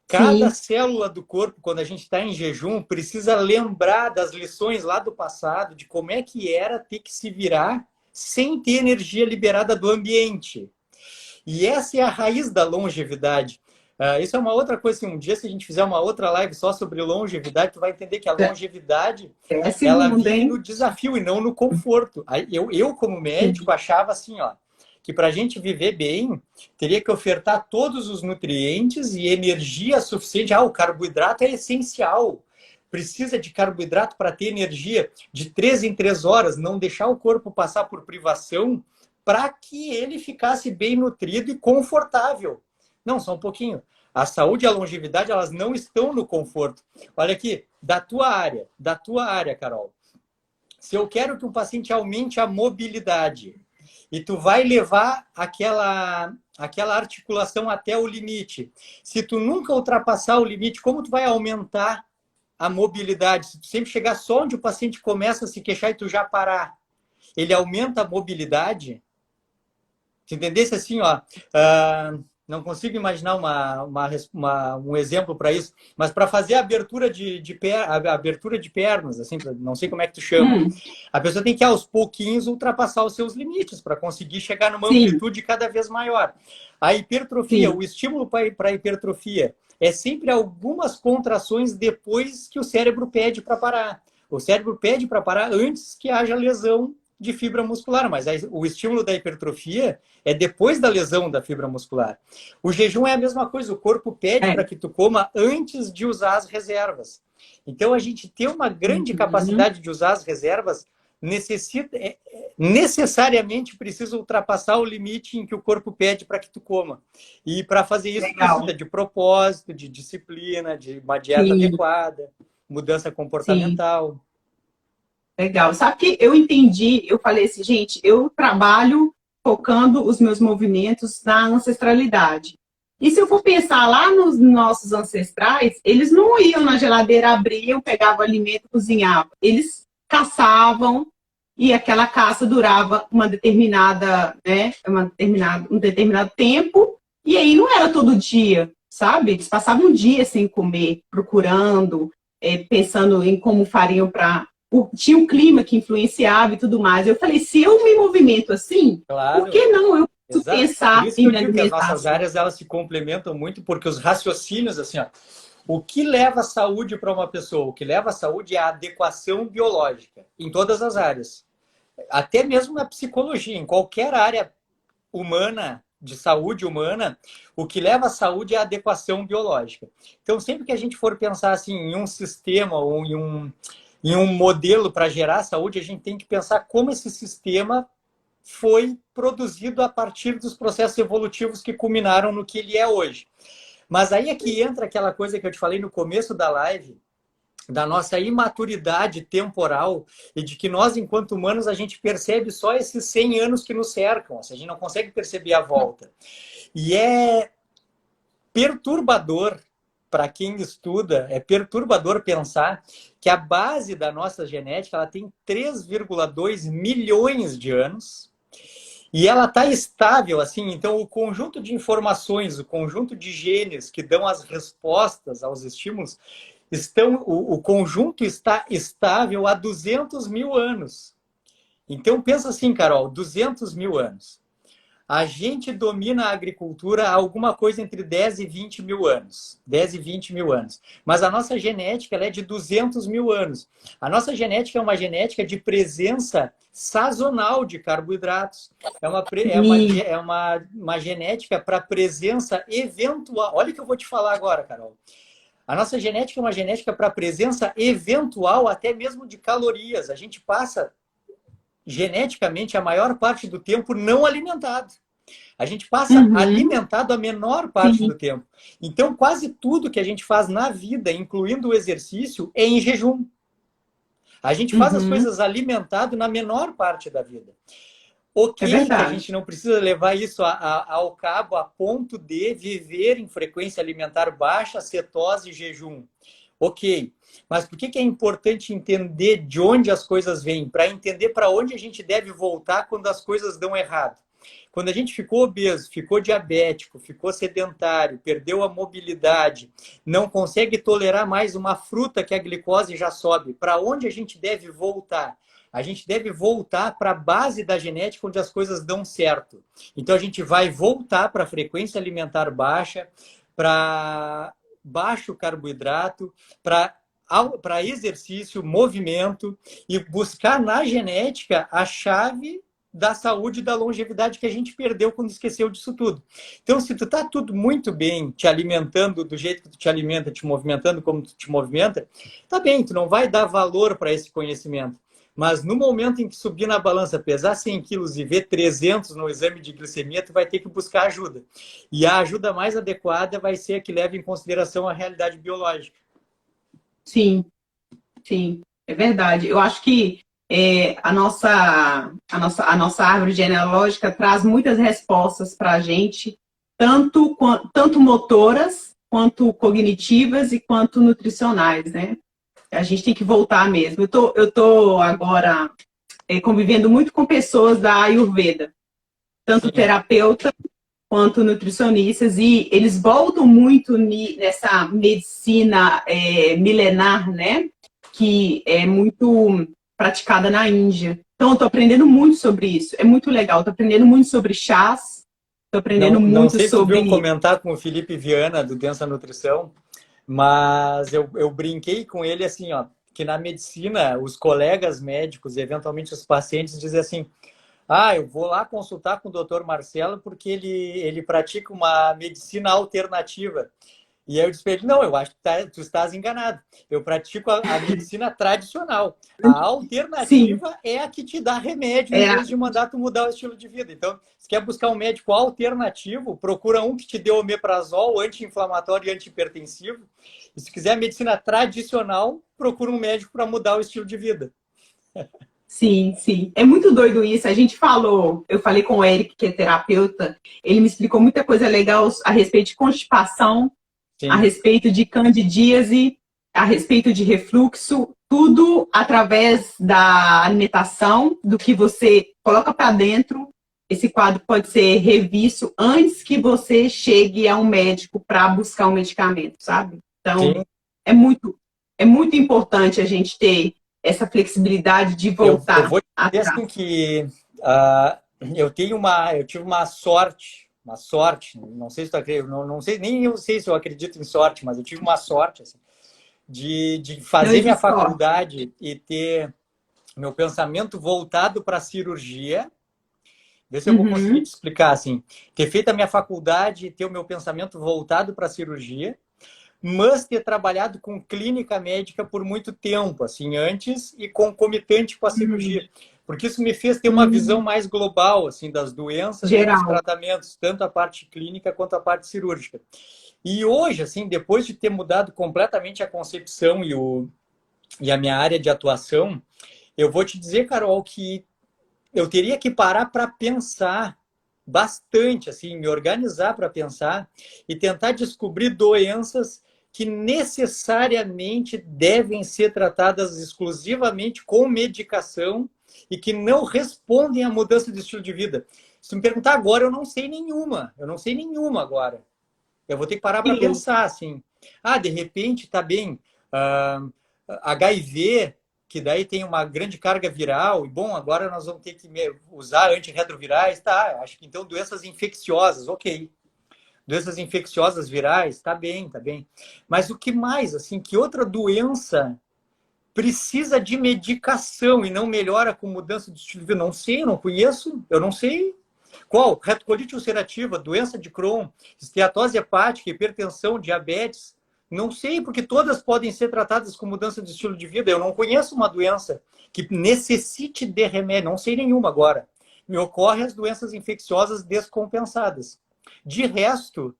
[SPEAKER 2] Cada célula do corpo, quando a gente está em jejum, precisa lembrar das lições lá do passado, de como é que era ter que se virar sem ter energia liberada do ambiente. E essa é a raiz da longevidade. Isso é uma outra coisa, assim, um dia se a gente fizer uma outra live só sobre longevidade, tu vai entender que a longevidade, ela vive no desafio e não no conforto. Eu como médico, achava assim, ó, que para a gente viver bem, teria que ofertar todos os nutrientes e energia suficiente. O carboidrato é essencial. Precisa de carboidrato para ter energia de 3 em 3 horas, não deixar o corpo passar por privação para que ele ficasse bem nutrido e confortável. Não, só um pouquinho. A saúde e a longevidade, elas não estão no conforto. Olha aqui, da tua área, Carol. Se eu quero que um paciente aumente a mobilidade, e tu vai levar aquela articulação até o limite. Se tu nunca ultrapassar o limite, como tu vai aumentar a mobilidade? Se tu sempre chegar só onde o paciente começa a se queixar e tu já parar, ele aumenta a mobilidade? Se entendesse assim, ó, não consigo imaginar um exemplo para isso, mas para fazer a abertura de pernas, assim, não sei como é que tu chama, a pessoa tem que aos pouquinhos ultrapassar os seus limites para conseguir chegar numa amplitude cada vez maior. A hipertrofia, o estímulo para a hipertrofia é sempre algumas contrações depois que o cérebro pede para parar. O cérebro pede para parar antes que haja lesão de fibra muscular, mas o estímulo da hipertrofia é depois da lesão da fibra muscular. O jejum é a mesma coisa, o corpo pede para que tu coma antes de usar as reservas. Então, a gente ter uma grande capacidade de usar as reservas necessariamente precisa ultrapassar o limite em que o corpo pede para que tu coma. E para fazer isso, precisa de propósito, de disciplina, de uma dieta adequada, mudança comportamental.
[SPEAKER 1] Legal. Sabe que eu entendi, eu falei assim, gente, eu trabalho focando os meus movimentos na ancestralidade. E se eu for pensar lá nos nossos ancestrais, eles não iam na geladeira, abriam, pegavam alimento, cozinhavam. Eles caçavam e aquela caça durava um determinado tempo. E aí não era todo dia, sabe? Eles passavam um dia sem comer, procurando, pensando em como fariam para tinha um clima que influenciava e tudo mais. Eu falei, se eu me movimento assim,
[SPEAKER 2] Claro.
[SPEAKER 1] por que não eu posso
[SPEAKER 2] Exato. Por
[SPEAKER 1] pensar
[SPEAKER 2] isso que
[SPEAKER 1] em
[SPEAKER 2] eu
[SPEAKER 1] me
[SPEAKER 2] digo que as
[SPEAKER 1] alimentar
[SPEAKER 2] nossas
[SPEAKER 1] assim?
[SPEAKER 2] áreas elas se complementam muito, porque os raciocínios, assim, ó, o que leva a saúde para uma pessoa? O que leva a saúde é a adequação biológica, em todas as áreas. Até mesmo na psicologia, em qualquer área humana, de saúde humana, o que leva à saúde é a adequação biológica. Então, sempre que a gente for pensar assim, em um sistema ou em um modelo para gerar saúde, a gente tem que pensar como esse sistema foi produzido a partir dos processos evolutivos que culminaram no que ele é hoje. Mas aí é que entra aquela coisa que eu te falei no começo da live, da nossa imaturidade temporal e de que nós, enquanto humanos, a gente percebe só esses 100 anos que nos cercam, a gente não consegue perceber a volta. E é perturbador para quem estuda, é perturbador pensar que a base da nossa genética ela tem 3,2 milhões de anos e ela está estável, assim, então o conjunto de informações, o conjunto de genes que dão as respostas aos estímulos, o conjunto está estável há 200 mil anos. Então pensa assim, Carol, 200 mil anos. A gente domina a agricultura há alguma coisa entre 10 e 20 mil anos. 10 e 20 mil anos. Mas a nossa genética ela é de 200 mil anos. A nossa genética é uma genética de presença sazonal de carboidratos. Uma genética para presença eventual. Olha o que eu vou te falar agora, Carol. A nossa genética é uma genética para presença eventual até mesmo de calorias. A gente passa geneticamente a maior parte do tempo não alimentado. A gente passa alimentado a menor parte do tempo. Então, quase tudo que a gente faz na vida, incluindo o exercício, é em jejum. A gente faz as coisas alimentado na menor parte da vida. Ok, que a gente não precisa levar isso ao cabo a ponto de viver em frequência alimentar baixa, cetose e jejum. Ok, mas por que é importante entender de onde as coisas vêm? Para entender para onde a gente deve voltar quando as coisas dão errado. Quando a gente ficou obeso, ficou diabético, ficou sedentário, perdeu a mobilidade, não consegue tolerar mais uma fruta que a glicose já sobe, para onde a gente deve voltar? A gente deve voltar para a base da genética onde as coisas dão certo. Então a gente vai voltar para a frequência alimentar baixa, para baixo carboidrato, para exercício, movimento e buscar na genética a chave da saúde e da longevidade que a gente perdeu quando esqueceu disso tudo. Então, se tu tá tudo muito bem, te alimentando do jeito que tu te alimenta, te movimentando como tu te movimenta, tá bem, tu não vai dar valor para esse conhecimento. Mas no momento em que subir na balança, pesar 100 quilos e ver 300 no exame de glicemia, tu vai ter que buscar ajuda. E a ajuda mais adequada vai ser a que leva em consideração a realidade biológica.
[SPEAKER 1] Sim, sim, é verdade. Eu acho que a nossa árvore genealógica traz muitas respostas para a gente, tanto motoras, quanto cognitivas e quanto nutricionais, né? A gente tem que voltar mesmo. Eu tô agora convivendo muito com pessoas da Ayurveda, tanto terapeuta quanto nutricionistas, e eles voltam muito nessa medicina milenar, né? Que é muito praticada na Índia. Então, eu estou aprendendo muito sobre isso. É muito legal. Estou aprendendo muito sobre chás. Estou aprendendo
[SPEAKER 2] não
[SPEAKER 1] muito
[SPEAKER 2] sei se tu
[SPEAKER 1] sobre...
[SPEAKER 2] viu comentar com o Felipe Viana, do Densa Nutrição, mas eu brinquei com ele assim, ó, que na medicina, os colegas médicos e eventualmente os pacientes dizem assim, eu vou lá consultar com o doutor Marcelo porque ele pratica uma medicina alternativa. E aí eu disse para ele, não, eu acho que tu estás enganado. Eu pratico a medicina tradicional. A alternativa
[SPEAKER 1] Sim.
[SPEAKER 2] é a que te dá remédio em vez de mandar tu mudar o estilo de vida. Então, se quer buscar um médico alternativo, procura um que te dê omeprazol, anti-inflamatório e antihipertensivo. E se quiser medicina tradicional, procura um médico para mudar o estilo de vida.
[SPEAKER 1] Sim, sim. É muito doido isso. Eu falei com o Eric, que é terapeuta, ele me explicou muita coisa legal a respeito de constipação,
[SPEAKER 2] Sim.
[SPEAKER 1] A respeito de candidíase, a respeito de refluxo, tudo através da alimentação, do que você coloca para dentro. Esse quadro pode ser revisto antes que você chegue a um médico para buscar um medicamento, sabe? Então,
[SPEAKER 2] Sim.
[SPEAKER 1] é muito importante a gente ter essa flexibilidade de
[SPEAKER 2] Eu
[SPEAKER 1] voltar
[SPEAKER 2] vou dizer
[SPEAKER 1] atrás?
[SPEAKER 2] assim que eu tive uma sorte, não sei se tu acredita, não sei, nem eu sei se eu acredito em sorte, mas eu tive uma sorte assim, de
[SPEAKER 1] Não
[SPEAKER 2] fazer minha
[SPEAKER 1] existe sorte.
[SPEAKER 2] faculdade e ter meu pensamento voltado para a cirurgia. Vê se eu vou conseguir te
[SPEAKER 1] Uhum.
[SPEAKER 2] explicar assim. Ter feito a minha faculdade e ter o meu pensamento voltado para a cirurgia, mas ter trabalhado com clínica médica por muito tempo, assim, antes e concomitante com a
[SPEAKER 1] Uhum.
[SPEAKER 2] cirurgia. Porque isso me fez ter uma visão
[SPEAKER 1] Uhum.
[SPEAKER 2] mais global, assim, das doenças e dos
[SPEAKER 1] Geral.
[SPEAKER 2] tratamentos, tanto a parte clínica quanto a parte cirúrgica. E hoje, assim, depois de ter mudado completamente a concepção e a minha área de atuação, eu vou te dizer, Carol, que eu teria que parar para pensar bastante, assim, me organizar para pensar e tentar descobrir doenças que necessariamente devem ser tratadas exclusivamente com medicação e que não respondem à mudança de estilo de vida. Se me perguntar agora, eu não sei nenhuma agora. Eu vou ter que parar para
[SPEAKER 1] Sim.
[SPEAKER 2] pensar, assim. Ah, de repente, tá bem. Ah, HIV, que daí tem uma grande carga viral, e bom, agora nós vamos ter que usar antirretrovirais, tá? Acho que então doenças infecciosas, ok. Doenças infecciosas virais, tá bem, tá bem. Mas o que mais, assim, que outra doença precisa de medicação e não melhora com mudança de estilo de vida? Não sei, eu não conheço, eu não sei. Qual? Retocolite ulcerativa, doença de Crohn, esteatose hepática, hipertensão, diabetes. Não sei, porque todas podem ser tratadas com mudança de estilo de vida. Eu não conheço uma doença que necessite de remédio, não sei nenhuma agora. Me ocorrem as doenças infecciosas descompensadas. De resto,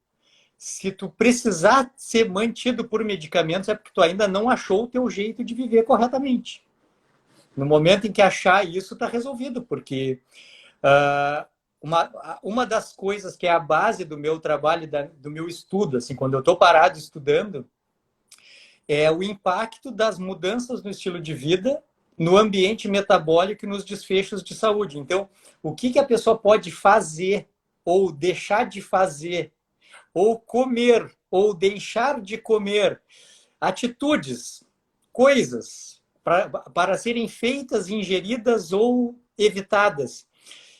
[SPEAKER 2] se tu precisar ser mantido por medicamentos, é porque tu ainda não achou o teu jeito de viver corretamente. No momento em que achar isso, está resolvido, porque uh, uma das coisas que é a base do meu trabalho, do meu estudo, assim, quando eu estou parado estudando, é o impacto das mudanças no estilo de vida, no ambiente metabólico e nos desfechos de saúde. Então, o que a pessoa pode fazer ou deixar de fazer, ou comer, ou deixar de comer, atitudes, coisas para serem feitas, ingeridas ou evitadas,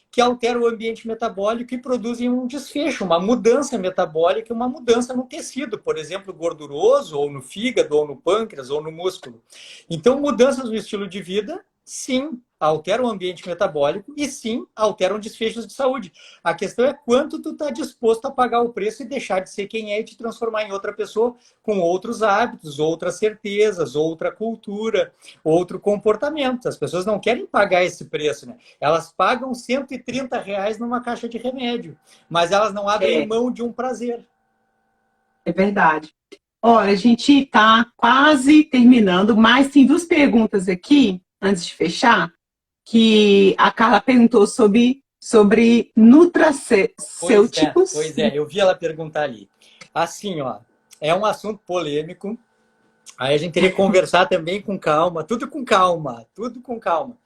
[SPEAKER 2] que alteram o ambiente metabólico e produzem um desfecho, uma mudança metabólica, uma mudança no tecido, por exemplo, gorduroso, ou no fígado, ou no pâncreas, ou no músculo. Então, mudanças no estilo de vida, sim, alteram o ambiente metabólico e sim, alteram desfechos de saúde. A questão é quanto tu está disposto a pagar o preço e deixar de ser quem é e te transformar em outra pessoa com outros hábitos, outras certezas, outra cultura, outro comportamento. As pessoas não querem pagar esse preço, né? Elas pagam R$ 130 numa caixa de remédio, mas elas não abrem
[SPEAKER 1] É,
[SPEAKER 2] mão de um prazer.
[SPEAKER 1] é verdade. Olha, a gente está quase terminando, mas tem duas perguntas aqui, antes de fechar, que a Carla perguntou sobre nutracêuticos.
[SPEAKER 2] Pois é, eu vi ela perguntar ali. Assim, ó, é um assunto polêmico, aí a gente teria que conversar também com calma, tudo com calma, tudo com calma.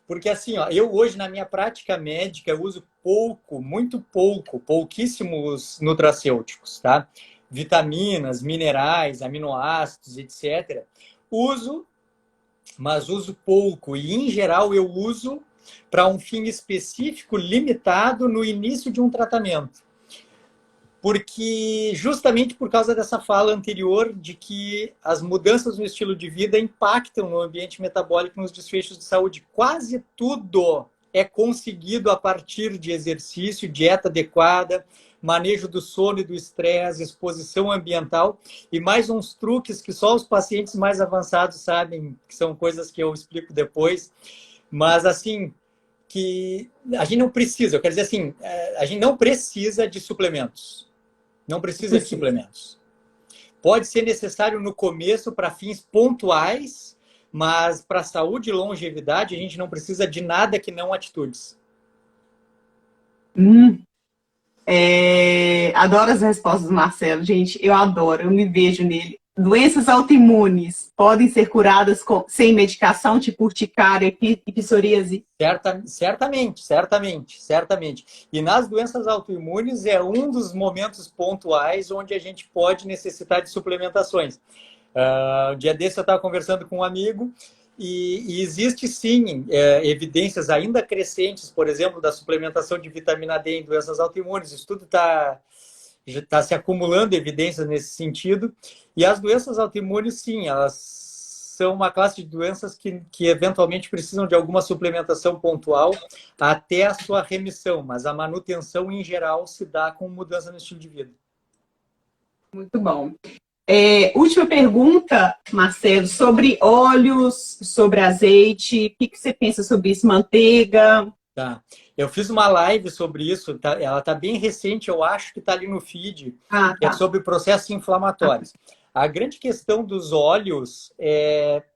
[SPEAKER 2] Porque assim, ó, eu hoje na minha prática médica uso pouco, muito pouco, pouquíssimos nutracêuticos, tá? Vitaminas, minerais, aminoácidos, etc. Uso, mas uso pouco e em geral eu uso para um fim específico, limitado no início de um tratamento. Porque justamente por causa dessa fala anterior de que as mudanças no estilo de vida impactam no ambiente metabólico, nos desfechos de saúde. Quase tudo é conseguido a partir de exercício, dieta adequada, manejo do sono e do estresse, exposição ambiental e mais uns truques que só os pacientes mais avançados sabem, que são coisas que eu explico depois. Mas assim, que a gente não precisa, eu quero dizer assim, a gente não precisa de suplementos. Não precisa de
[SPEAKER 1] Precisa.
[SPEAKER 2] suplementos. Pode ser necessário no começo para fins pontuais, mas para saúde e longevidade a gente não precisa de nada que não atitudes.
[SPEAKER 1] Hum, adoro as respostas do Marcelo, gente. Eu adoro, eu me vejo nele. Doenças autoimunes podem ser curadas sem medicação, tipo urticária e psoríase?
[SPEAKER 2] Certamente. E nas doenças autoimunes é um dos momentos pontuais onde a gente pode necessitar de suplementações. Um dia desse eu estava conversando com um amigo E existe sim evidências ainda crescentes, por exemplo, da suplementação de vitamina D em doenças autoimunes. Isso tudo está se acumulando evidências nesse sentido. E as doenças autoimunes, sim, elas são uma classe de doenças que eventualmente precisam de alguma suplementação pontual até a sua remissão, mas a manutenção em geral se dá com mudança no estilo de vida.
[SPEAKER 1] Muito bom. Última pergunta, Marcelo, sobre óleos, sobre azeite, o que você pensa sobre isso? Manteiga?
[SPEAKER 2] Tá. Eu fiz uma live sobre isso, tá? Ela está bem recente, eu acho que está ali no feed, que é sobre processos inflamatórios. A grande questão dos óleos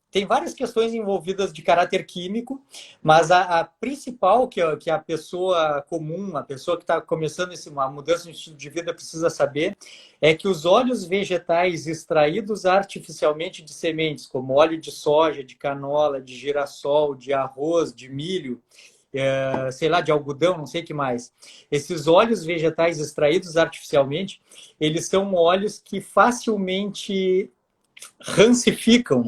[SPEAKER 2] tem várias questões envolvidas de caráter químico, mas a principal que a pessoa comum, a pessoa que está começando uma mudança de estilo de vida precisa saber, é que os óleos vegetais extraídos artificialmente de sementes, como óleo de soja, de canola, de girassol, de arroz, de milho, sei lá, de algodão, não sei o que mais. Esses óleos vegetais extraídos artificialmente, eles são óleos que facilmente rancificam,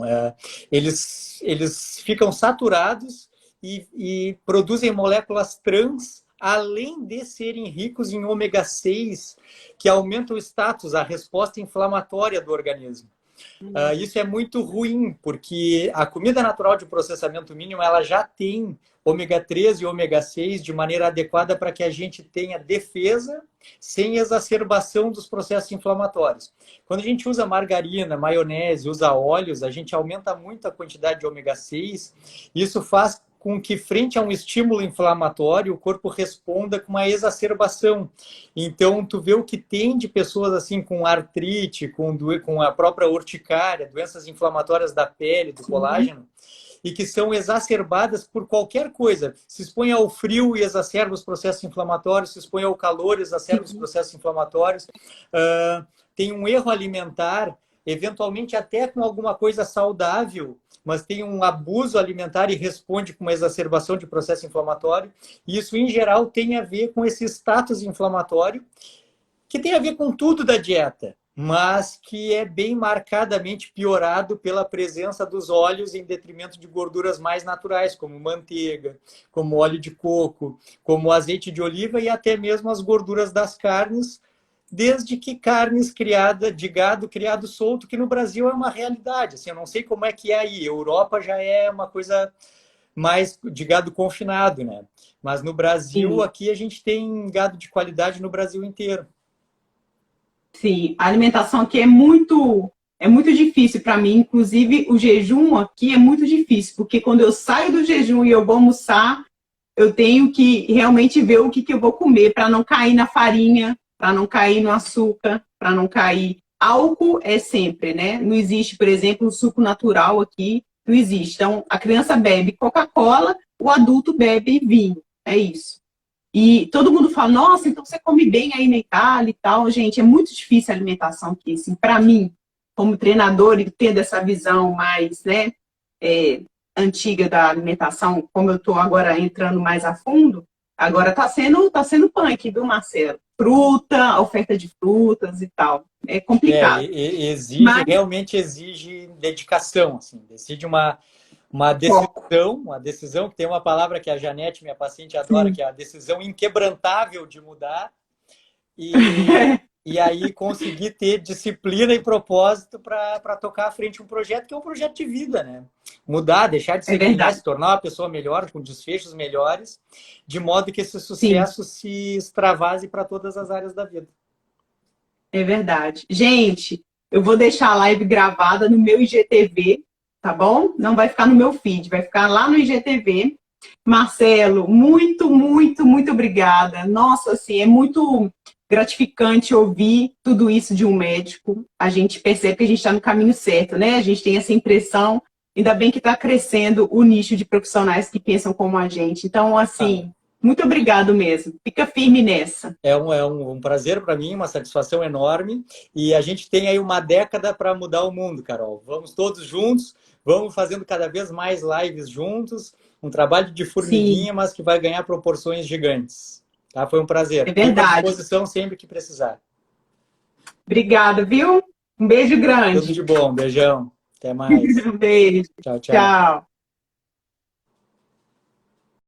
[SPEAKER 2] eles ficam saturados e produzem moléculas trans, além de serem ricos em ômega 6, que aumentam o status, a resposta inflamatória do organismo. Isso é muito ruim, porque a comida natural de processamento mínimo ela já tem ômega 3 e ômega 6 de maneira adequada para que a gente tenha defesa sem exacerbação dos processos inflamatórios. Quando a gente usa margarina, maionese, usa óleos, a gente aumenta muito a quantidade de ômega 6. Isso faz com que, frente a um estímulo inflamatório, o corpo responda com uma exacerbação. Então, tu vê o que tem de pessoas assim com artrite, com a própria urticária, doenças inflamatórias da pele, do colágeno, e que são exacerbadas por qualquer coisa. Se expõe ao frio e exacerba os processos inflamatórios, se expõe ao calor e exacerba os processos inflamatórios. Tem um erro alimentar, eventualmente até com alguma coisa saudável, mas tem um abuso alimentar e responde com uma exacerbação de processo inflamatório. E isso, em geral, tem a ver com esse status inflamatório, que tem a ver com tudo da dieta, mas que é bem marcadamente piorado pela presença dos óleos em detrimento de gorduras mais naturais, como manteiga, como óleo de coco, como azeite de oliva e até mesmo as gorduras das carnes, desde que carnes de gado criado solto, que no Brasil é uma realidade. Assim, eu não sei como é que é aí. Europa já é uma coisa mais de gado confinado, né? Mas no Brasil, aqui a gente tem gado de qualidade no Brasil inteiro.
[SPEAKER 1] Sim, a alimentação aqui é muito difícil para mim. Inclusive, o jejum aqui é muito difícil, porque quando eu saio do jejum e eu vou almoçar, eu tenho que realmente ver o que eu vou comer para não cair na farinha, para não cair no açúcar, para não cair. Álcool é sempre, né? Não existe, por exemplo, um suco natural aqui, não existe. Então, a criança bebe Coca-Cola, o adulto bebe vinho. É isso. E todo mundo fala, nossa, então você come bem aí na Itália e tal. Gente, é muito difícil a alimentação aqui. Assim, para mim, como treinador e tendo essa visão mais, né, antiga da alimentação, como eu estou agora entrando mais a fundo, agora está sendo punk, viu, Marcelo? Fruta, oferta de frutas e tal. É complicado.
[SPEAKER 2] Realmente exige dedicação, assim, decide uma decisão, que tem uma palavra que a Janete, minha paciente, adora, que é a decisão inquebrantável de mudar, e aí conseguir ter disciplina e propósito para tocar à frente um projeto que é um projeto de vida, né? Mudar, deixar de ser quem é, se tornar uma pessoa melhor, com desfechos melhores, de modo que esse sucesso se extravase para todas as áreas da vida.
[SPEAKER 1] É verdade. Gente, eu vou deixar a live gravada no meu IGTV, tá bom? Não vai ficar no meu feed, vai ficar lá no IGTV. Marcelo, muito, muito, muito obrigada. Nossa, assim, é muito gratificante ouvir tudo isso de um médico. A gente percebe que a gente está no caminho certo, né? A gente tem essa impressão, ainda bem que está crescendo o nicho de profissionais que pensam como a gente. Então, assim, muito obrigado mesmo. Fica firme nessa.
[SPEAKER 2] É um prazer para mim, uma satisfação enorme. E a gente tem aí uma década para mudar o mundo, Carol. Vamos todos juntos, vamos fazendo cada vez mais lives juntos. Um trabalho de formiguinha, mas que vai ganhar proporções gigantes. Tá? Foi um prazer.
[SPEAKER 1] É verdade.
[SPEAKER 2] Fico à disposição sempre que precisar.
[SPEAKER 1] Obrigada, viu? Um beijo grande.
[SPEAKER 2] Tudo de bom. Beijão. Até mais.
[SPEAKER 1] Um beijo.
[SPEAKER 2] Tchau, tchau.
[SPEAKER 1] Tchau.